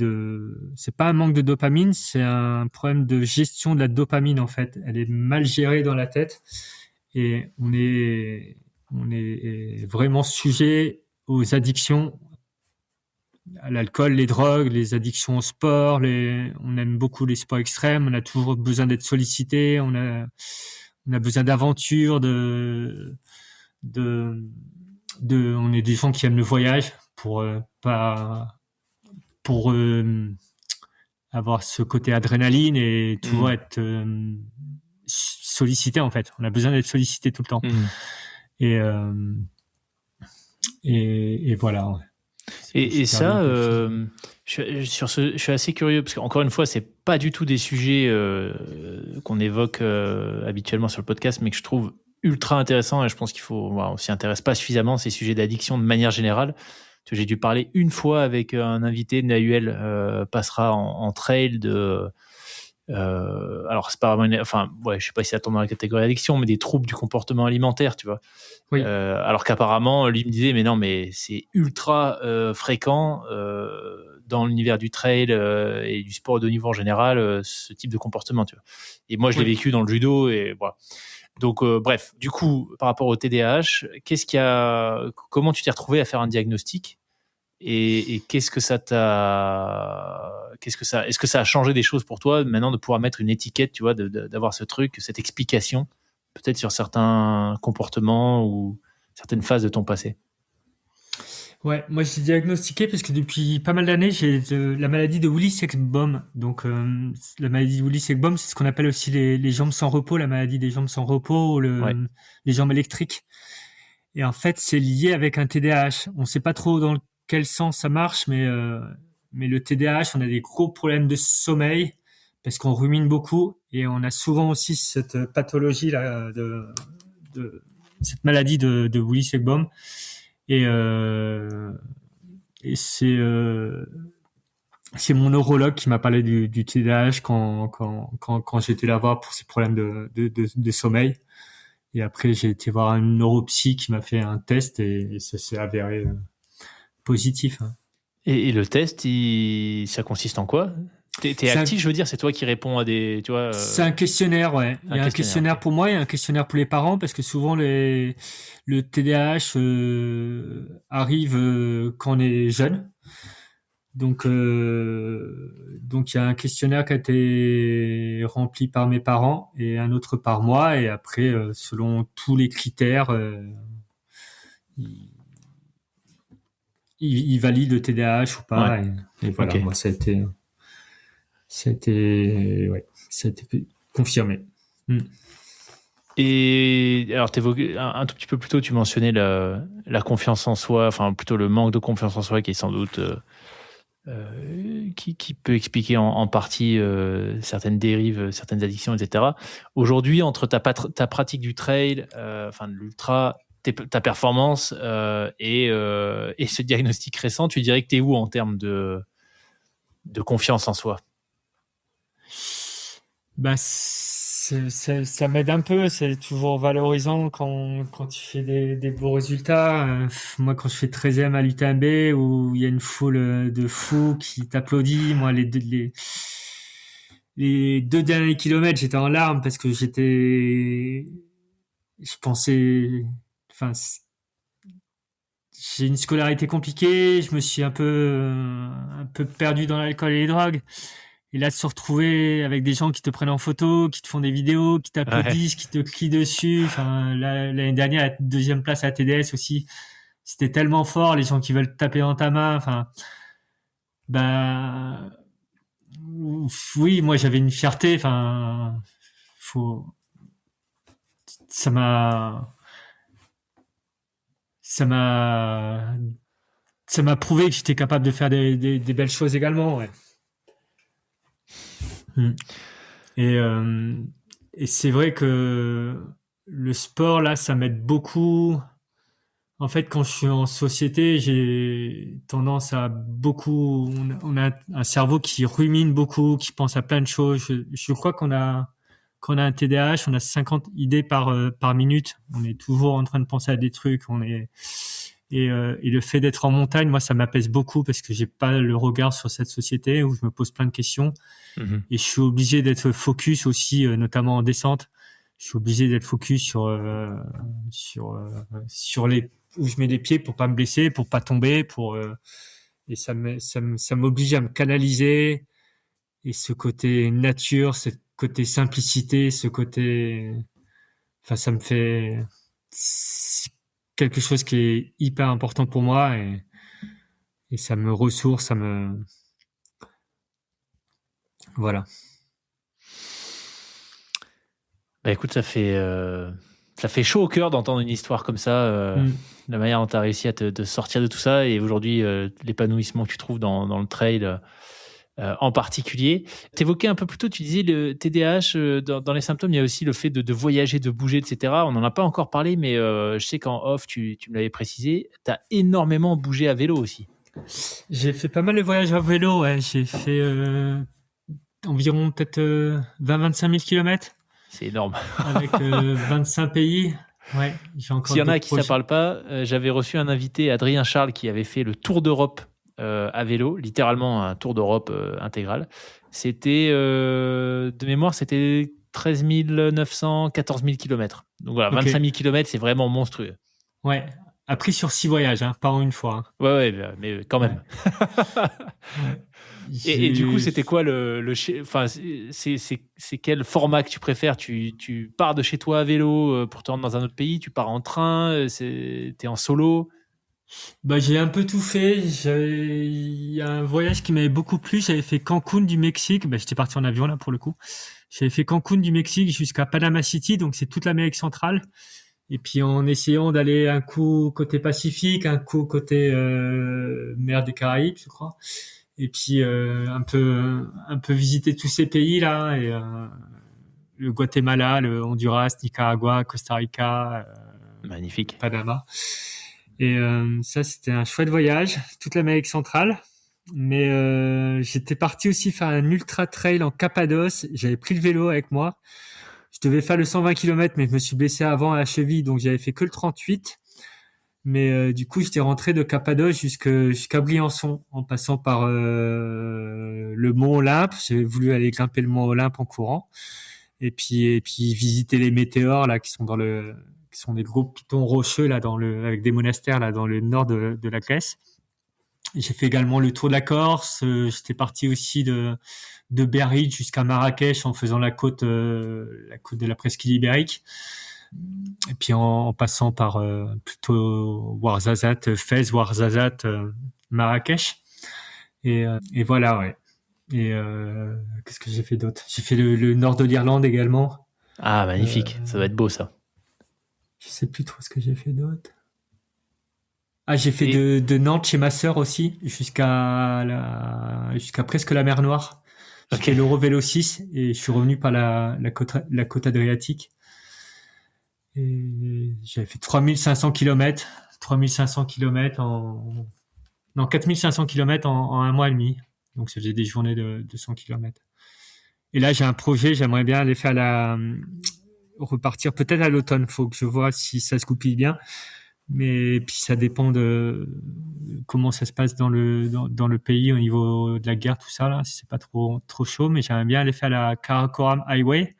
c'est pas un manque de dopamine, c'est un problème de gestion de la dopamine, en fait. Elle est mal gérée dans la tête et on est vraiment sujet aux addictions, à l'alcool, les drogues, les addictions au sport, on aime beaucoup les sports extrêmes, on a toujours besoin d'être sollicité, on a besoin d'aventure, on est des gens qui aiment le voyage pour avoir ce côté adrénaline et toujours être sollicité, en fait. On a besoin d'être sollicité tout le temps. Et voilà. Ouais. Et ça, je suis assez curieux parce qu'encore une fois, c'est pas du tout des sujets qu'on évoque habituellement sur le podcast, mais que je trouve ultra intéressants et je pense on s'y intéresse pas suffisamment, ces sujets d'addiction de manière générale. J'ai dû parler une fois avec un invité, Nahuel Passera en trail alors c'est pas vraiment je sais pas si ça tombe dans la catégorie addiction, mais des troubles du comportement alimentaire, tu vois. Oui. Alors qu'apparemment lui me disait mais c'est ultra fréquent dans l'univers du trail et du sport de haut niveau en général, ce type de comportement, tu vois. Et moi je l'ai vécu dans le judo et voilà. Donc, bref, du coup, par rapport au TDAH, comment tu t'es retrouvé à faire un diagnostic et est-ce que ça a changé des choses pour toi maintenant de pouvoir mettre une étiquette, tu vois, d'avoir ce truc, cette explication, peut-être sur certains comportements ou certaines phases de ton passé? Ouais, moi j'ai diagnostiqué parce que depuis pas mal d'années j'ai la maladie de Willis-Ekbom. Donc la maladie de Willis-Ekbom, c'est ce qu'on appelle aussi les jambes sans repos, la maladie des jambes sans repos, Ouais. les jambes électriques. Et en fait, c'est lié avec un TDAH. On sait pas trop dans quel sens ça marche, mais le TDAH, on a des gros problèmes de sommeil parce qu'on rumine beaucoup et on a souvent aussi cette pathologie là de cette maladie de Willis-Ekbom. Et c'est mon neurologue qui m'a parlé du TDAH quand j'étais là voir pour ces problèmes de sommeil. Et après, j'ai été voir un neuropsy qui m'a fait un test et ça s'est avéré positif. Hein. Et le test, ça consiste en quoi? T'es actif, je veux dire, c'est toi qui réponds à des, tu vois. C'est un questionnaire, ouais. Il y a un questionnaire okay. pour moi et un questionnaire pour les parents parce que souvent le TDAH arrive quand on est jeune. Donc il y a un questionnaire qui a été rempli par mes parents et un autre par moi et après selon tous les critères il valide le TDAH ou pas Ouais. et voilà. Okay. Moi ça a été confirmé. Et alors, t'évoquais un tout petit peu plus tôt, tu mentionnais la confiance en soi, enfin plutôt le manque de confiance en soi qui est sans doute qui peut expliquer en partie certaines dérives, certaines addictions, etc. Aujourd'hui, entre ta pratique du trail, enfin de l'ultra, ta performance et ce diagnostic récent, tu dirais que t'es où en termes de confiance en soi? Bah, ça m'aide un peu, c'est toujours valorisant quand tu fais des beaux résultats. Moi, quand je fais 13e à l'UTMB, où il y a une foule de fous qui t'applaudit, moi, les 2 derniers kilomètres, j'étais en larmes parce que je pensais, enfin, j'ai une scolarité compliquée, je me suis un peu perdu dans l'alcool et les drogues. Et là, de se retrouver avec des gens qui te prennent en photo, qui te font des vidéos, qui t'applaudissent, qui te crient dessus. Enfin, l'année dernière, la 2e place à TDS aussi, c'était tellement fort, les gens qui veulent te taper dans ta main. Enfin, bah, oui, moi j'avais une fierté. Enfin, faut, ça m'a, ça m'a, ça m'a prouvé que j'étais capable de faire des belles choses également. Ouais. Et, euh, et c'est vrai que le sport, là, ça m'aide beaucoup. En fait, quand je suis en société, j'ai tendance à beaucoup... On a un cerveau qui rumine beaucoup, qui pense à plein de choses. Je crois qu'on a... Quand on a un TDAH, on a 50 idées par minute. On est toujours en train de penser à des trucs. Et le fait d'être en montagne, moi, ça m'apaise beaucoup parce que j'ai pas le regard sur cette société où je me pose plein de questions. Mm-hmm. Et je suis obligé d'être focus aussi, notamment en descente. Je suis obligé d'être focus sur les où je mets les pieds pour pas me blesser, pour pas tomber, et ça m'oblige à me canaliser. Et ce côté nature, ce côté simplicité, ce côté, enfin, ça me fait c'est quelque chose qui est hyper important pour moi et ça me ressource, voilà. Bah écoute, ça fait chaud au cœur d'entendre une histoire comme ça, la manière dont tu as réussi à te sortir de tout ça et aujourd'hui l'épanouissement que tu trouves dans le trail en particulier. Tu évoquais un peu plus tôt, tu disais le TDAH, dans les symptômes, il y a aussi le fait de voyager, de bouger, etc. On n'en a pas encore parlé, mais je sais qu'en off, tu me l'avais précisé, tu as énormément bougé à vélo aussi. J'ai fait pas mal de voyages à vélo, ouais. J'ai fait environ peut-être 20-25 000 kilomètres. C'est énorme. Avec 25 pays. Ouais, j'ai encore S'il y en a à qui projets. ça parle pas, j'avais reçu un invité, Adrien Charles, qui avait fait le Tour d'Europe à vélo, littéralement un Tour d'Europe intégral. C'était, de mémoire, c'était 13 900, 14 000 km. Donc voilà, 25 000 km, c'est vraiment monstrueux. Ouais, appris sur 6 voyages, pas en une fois. Ouais, mais quand même. Ouais. Et du coup, c'était quoi enfin, c'est quel format que tu préfères? Tu pars de chez toi à vélo pour te rendre dans un autre pays? Tu pars en train? T'es en solo? J'ai un peu tout fait. Il y a un voyage qui m'avait beaucoup plu. J'avais fait Cancun du Mexique. J'étais parti en avion là pour le coup. J'avais fait Cancun du Mexique jusqu'à Panama City, donc c'est toute l'Amérique centrale. Et puis en essayant d'aller un coup côté Pacifique, un coup côté mer des Caraïbes, je crois. Et puis un peu visiter tous ces pays là, et le Guatemala, le Honduras, Nicaragua, Costa Rica, Magnifique. Panama. Et ça, c'était un chouette voyage, toute l'Amérique centrale. Mais j'étais parti aussi faire un ultra trail en Cappadoce. J'avais pris le vélo avec moi. Je devais faire le 120 km, mais je me suis blessé avant à la cheville, donc j'avais fait que le 38. Mais du coup, j'étais rentré de Cappadoce jusqu'à Briançon, en passant par le Mont Olympe. J'avais voulu aller grimper le Mont Olympe en courant, et puis visiter les météores là qui sont des gros pitons rocheux là avec des monastères là dans le nord de la Grèce. J'ai fait également le tour de la Corse. J'étais parti aussi de Biarritz jusqu'à Marrakech en faisant la côte de la presqu'île ibérique. Et puis en passant par plutôt Ouarzazate, Fès, Ouarzazate, Marrakech. Et voilà, ouais. Et qu'est-ce que j'ai fait d'autre? J'ai fait le nord de l'Irlande également. Ah, magnifique. Ça va être beau, ça. Je sais plus trop ce que j'ai fait d'autre. Ah, j'ai fait de Nantes chez ma sœur aussi, jusqu'à presque la mer Noire. J'ai fait l'Eurovélo 6 et je suis revenu par la côte Adriatique. Et j'avais fait 3500 km. 3500 km non, 4500 km en un mois et demi. Donc, ça faisait des journées de 200 km. Et là, j'ai un projet, j'aimerais bien aller repartir peut-être à l'automne. Faut que je vois si ça se goupille bien. Mais puis ça dépend de comment ça se passe dans le pays au niveau de la guerre, tout ça là, si c'est pas trop chaud. Mais j'aimerais bien aller faire la Karakoram Highway,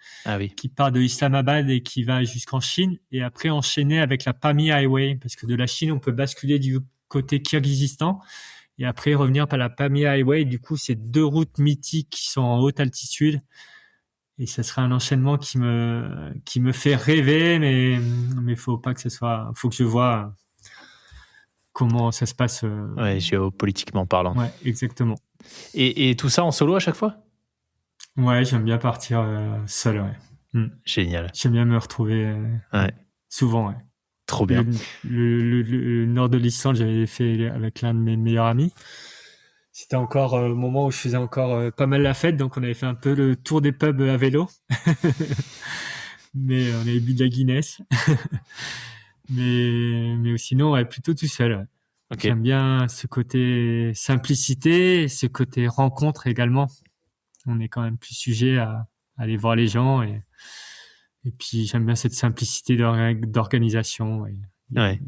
qui part de Islamabad et qui va jusqu'en Chine, et après enchaîner avec la Pamir Highway, parce que de la Chine on peut basculer du côté Kirghizistan et après revenir par la Pamir Highway. Du coup, c'est 2 routes mythiques qui sont en haute altitude. Et ça sera un enchaînement qui me fait rêver, mais faut pas que ce soit, faut que je vois comment ça se passe. Ouais, géopolitiquement parlant. Ouais, exactement. Et tout ça en solo à chaque fois? Ouais, j'aime bien partir seul, ouais. Génial. J'aime bien me retrouver souvent, ouais. Trop bien. Le nord de l'Islande, j'avais fait avec l'un de mes meilleurs amis. C'était encore au moment où je faisais encore pas mal la fête, donc on avait fait un peu le tour des pubs à vélo. Mais on avait bu de la Guinness. mais sinon, ouais, plutôt tout seul. Ouais. Okay. J'aime bien ce côté simplicité, ce côté rencontre également. On est quand même plus sujet à aller voir les gens, et puis j'aime bien cette simplicité d'organisation. Ouais.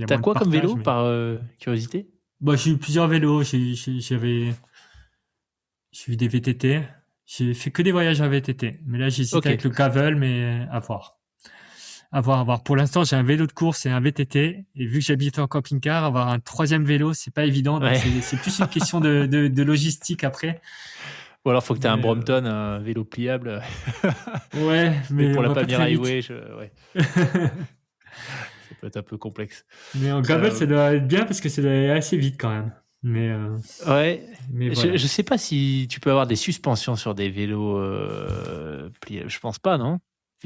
T'as quoi comme vélo, par curiosité? J'ai eu plusieurs vélos. J'ai eu des VTT. J'ai fait que des voyages en VTT. Mais là, j'hésite avec le gravel, mais à voir. À voir. Pour l'instant, j'ai un vélo de course et un VTT. Et vu que j'habite en camping-car, avoir un 3e vélo, c'est pas évident. Donc c'est plus une question de logistique après. Ou alors, faut que tu aies un Brompton, un vélo pliable. Ouais, mais pour la Pamir Highway, ça peut être un peu complexe. Mais en gravel, ça doit être bien parce que ça doit aller assez vite quand même. Mais voilà. Je sais pas si tu peux avoir des suspensions sur des vélos pliables. Je pense pas, non?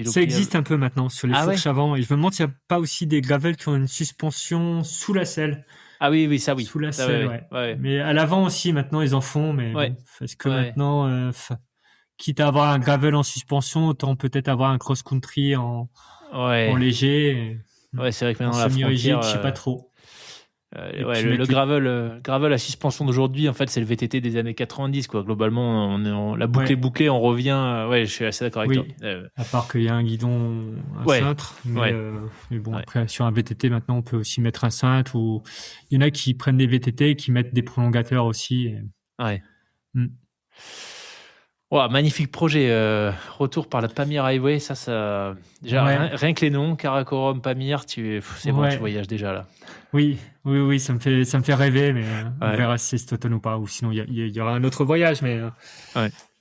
Ça existe un peu maintenant sur les fourches avant. Et je me demande s'il n'y a pas aussi des gravels qui ont une suspension sous la selle. Ah oui, ça oui. Sous la selle, ouais. Mais à l'avant aussi, maintenant, ils en font. Mais bon, parce que maintenant, quitte à avoir un gravel en suspension, autant peut-être avoir un cross-country en léger. Ouais, c'est vrai que maintenant, la frontière... je sais pas trop. Le gravel à suspension d'aujourd'hui, en fait, c'est le VTT des années 90, quoi. Globalement, la boucle est bouclée, on revient. Je suis assez d'accord avec toi. À part qu'il y a un guidon, cintre. Mais bon, après, sur un VTT, maintenant, on peut aussi mettre un cintre, ou il y en a qui prennent des VTT et qui mettent des prolongateurs aussi. Wow, magnifique projet. Retour par la Pamir Highway, ça déjà Ouais. rien que les noms, Karakorum, Pamir, c'est bon, Ouais. tu voyages déjà là. Oui, ça me fait rêver, mais on Ouais. verra si c'est cet automne ou pas, ou sinon il y aura un autre voyage, Ouais.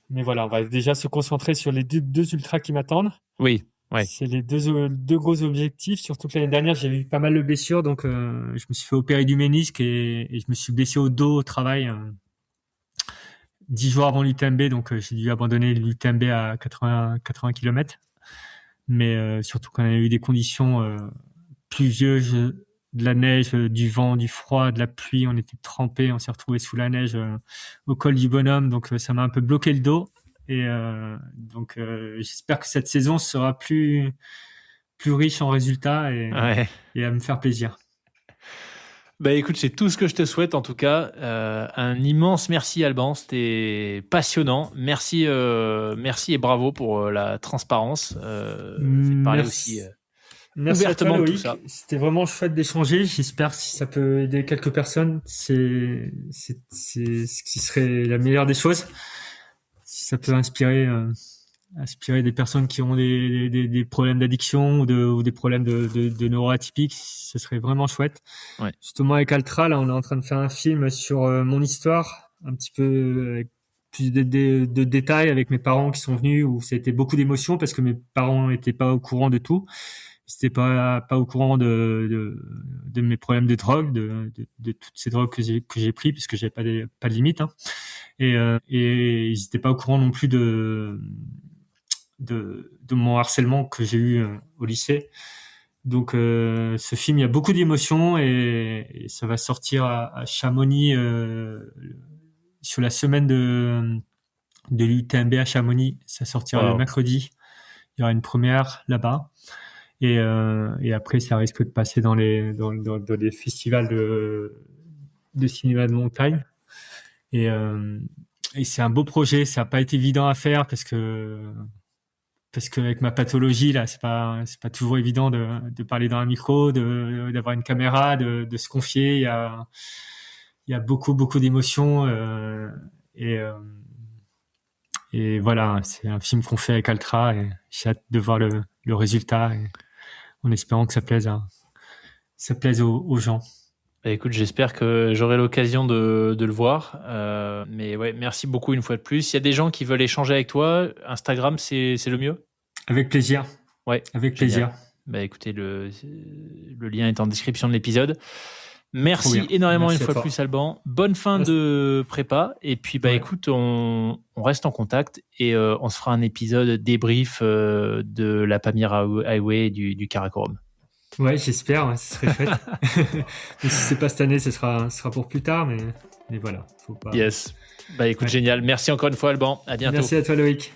mais voilà, on va déjà se concentrer sur les deux ultras qui m'attendent. Oui, ouais. C'est les deux gros objectifs, surtout que l'année dernière j'ai eu pas mal de blessures, donc je me suis fait opérer du ménisque et je me suis blessé au dos au travail 10 jours avant l'UTMB, donc j'ai dû abandonner l'UTMB à 80 km. Mais surtout qu'on a eu des conditions pluvieuses, de la neige, du vent, du froid, de la pluie, on était trempés, on s'est retrouvés sous la neige au col du Bonhomme, donc ça m'a un peu bloqué le dos. Et donc j'espère que cette saison sera plus riche en résultats et à me faire plaisir. Bah écoute, c'est tout ce que je te souhaite en tout cas. Un immense merci Alban, c'était passionnant. Merci et bravo pour la transparence. C'est parler aussi Merci ouvertement à toi, de tout Loïc. ça. C'était vraiment chouette d'échanger. J'espère que si ça peut aider quelques personnes, c'est ce qui serait la meilleure des choses. Si ça peut inspirer des personnes qui ont des problèmes d'addiction ou des problèmes de neuroatypiques, ce serait vraiment chouette. Ouais. Justement, avec Altra, là, on est en train de faire un film sur mon histoire, un petit peu avec plus de détails avec mes parents qui sont venus, où ça a été beaucoup d'émotions parce que mes parents n'étaient pas au courant de tout. Ils n'étaient pas au courant de mes problèmes de drogue, de toutes ces drogues que j'ai pris, puisque j'avais pas de limite, hein. Et ils n'étaient pas au courant non plus de mon harcèlement que j'ai eu au lycée. Donc ce film, il y a beaucoup d'émotions et ça va sortir à Chamonix sur la semaine de l'UTMB à Chamonix. Ça sortira le mercredi. Il y aura une première là-bas. Et après, ça risque de passer dans les festivals de cinéma de montagne. Et c'est un beau projet. Ça n'a pas été évident à faire parce que avec ma pathologie là, c'est pas toujours évident de parler dans un micro, d'avoir une caméra, de se confier. Il y a beaucoup d'émotions et voilà, c'est un film qu'on fait avec Altra et j'ai hâte de voir le résultat et en espérant que ça plaise aux gens. Bah écoute, j'espère que j'aurai l'occasion de le voir. Mais ouais, merci beaucoup une fois de plus. Il y a des gens qui veulent échanger avec toi, Instagram, c'est le mieux? Avec plaisir. Ouais, avec plaisir. Bah écoutez, le lien est en description de l'épisode. Merci énormément une fois de plus, Alban. Bonne fin de prépa. Et puis, écoute, on reste en contact et on se fera un épisode débrief de la Pamir Highway du Karakorum. Ouais, j'espère, ce serait chouette. Mais si c'est pas cette année, ce sera pour plus tard, mais voilà. Faut pas... Yes. Bah écoute, génial. Merci encore une fois, Alban. À bientôt. Merci à toi, Loïc.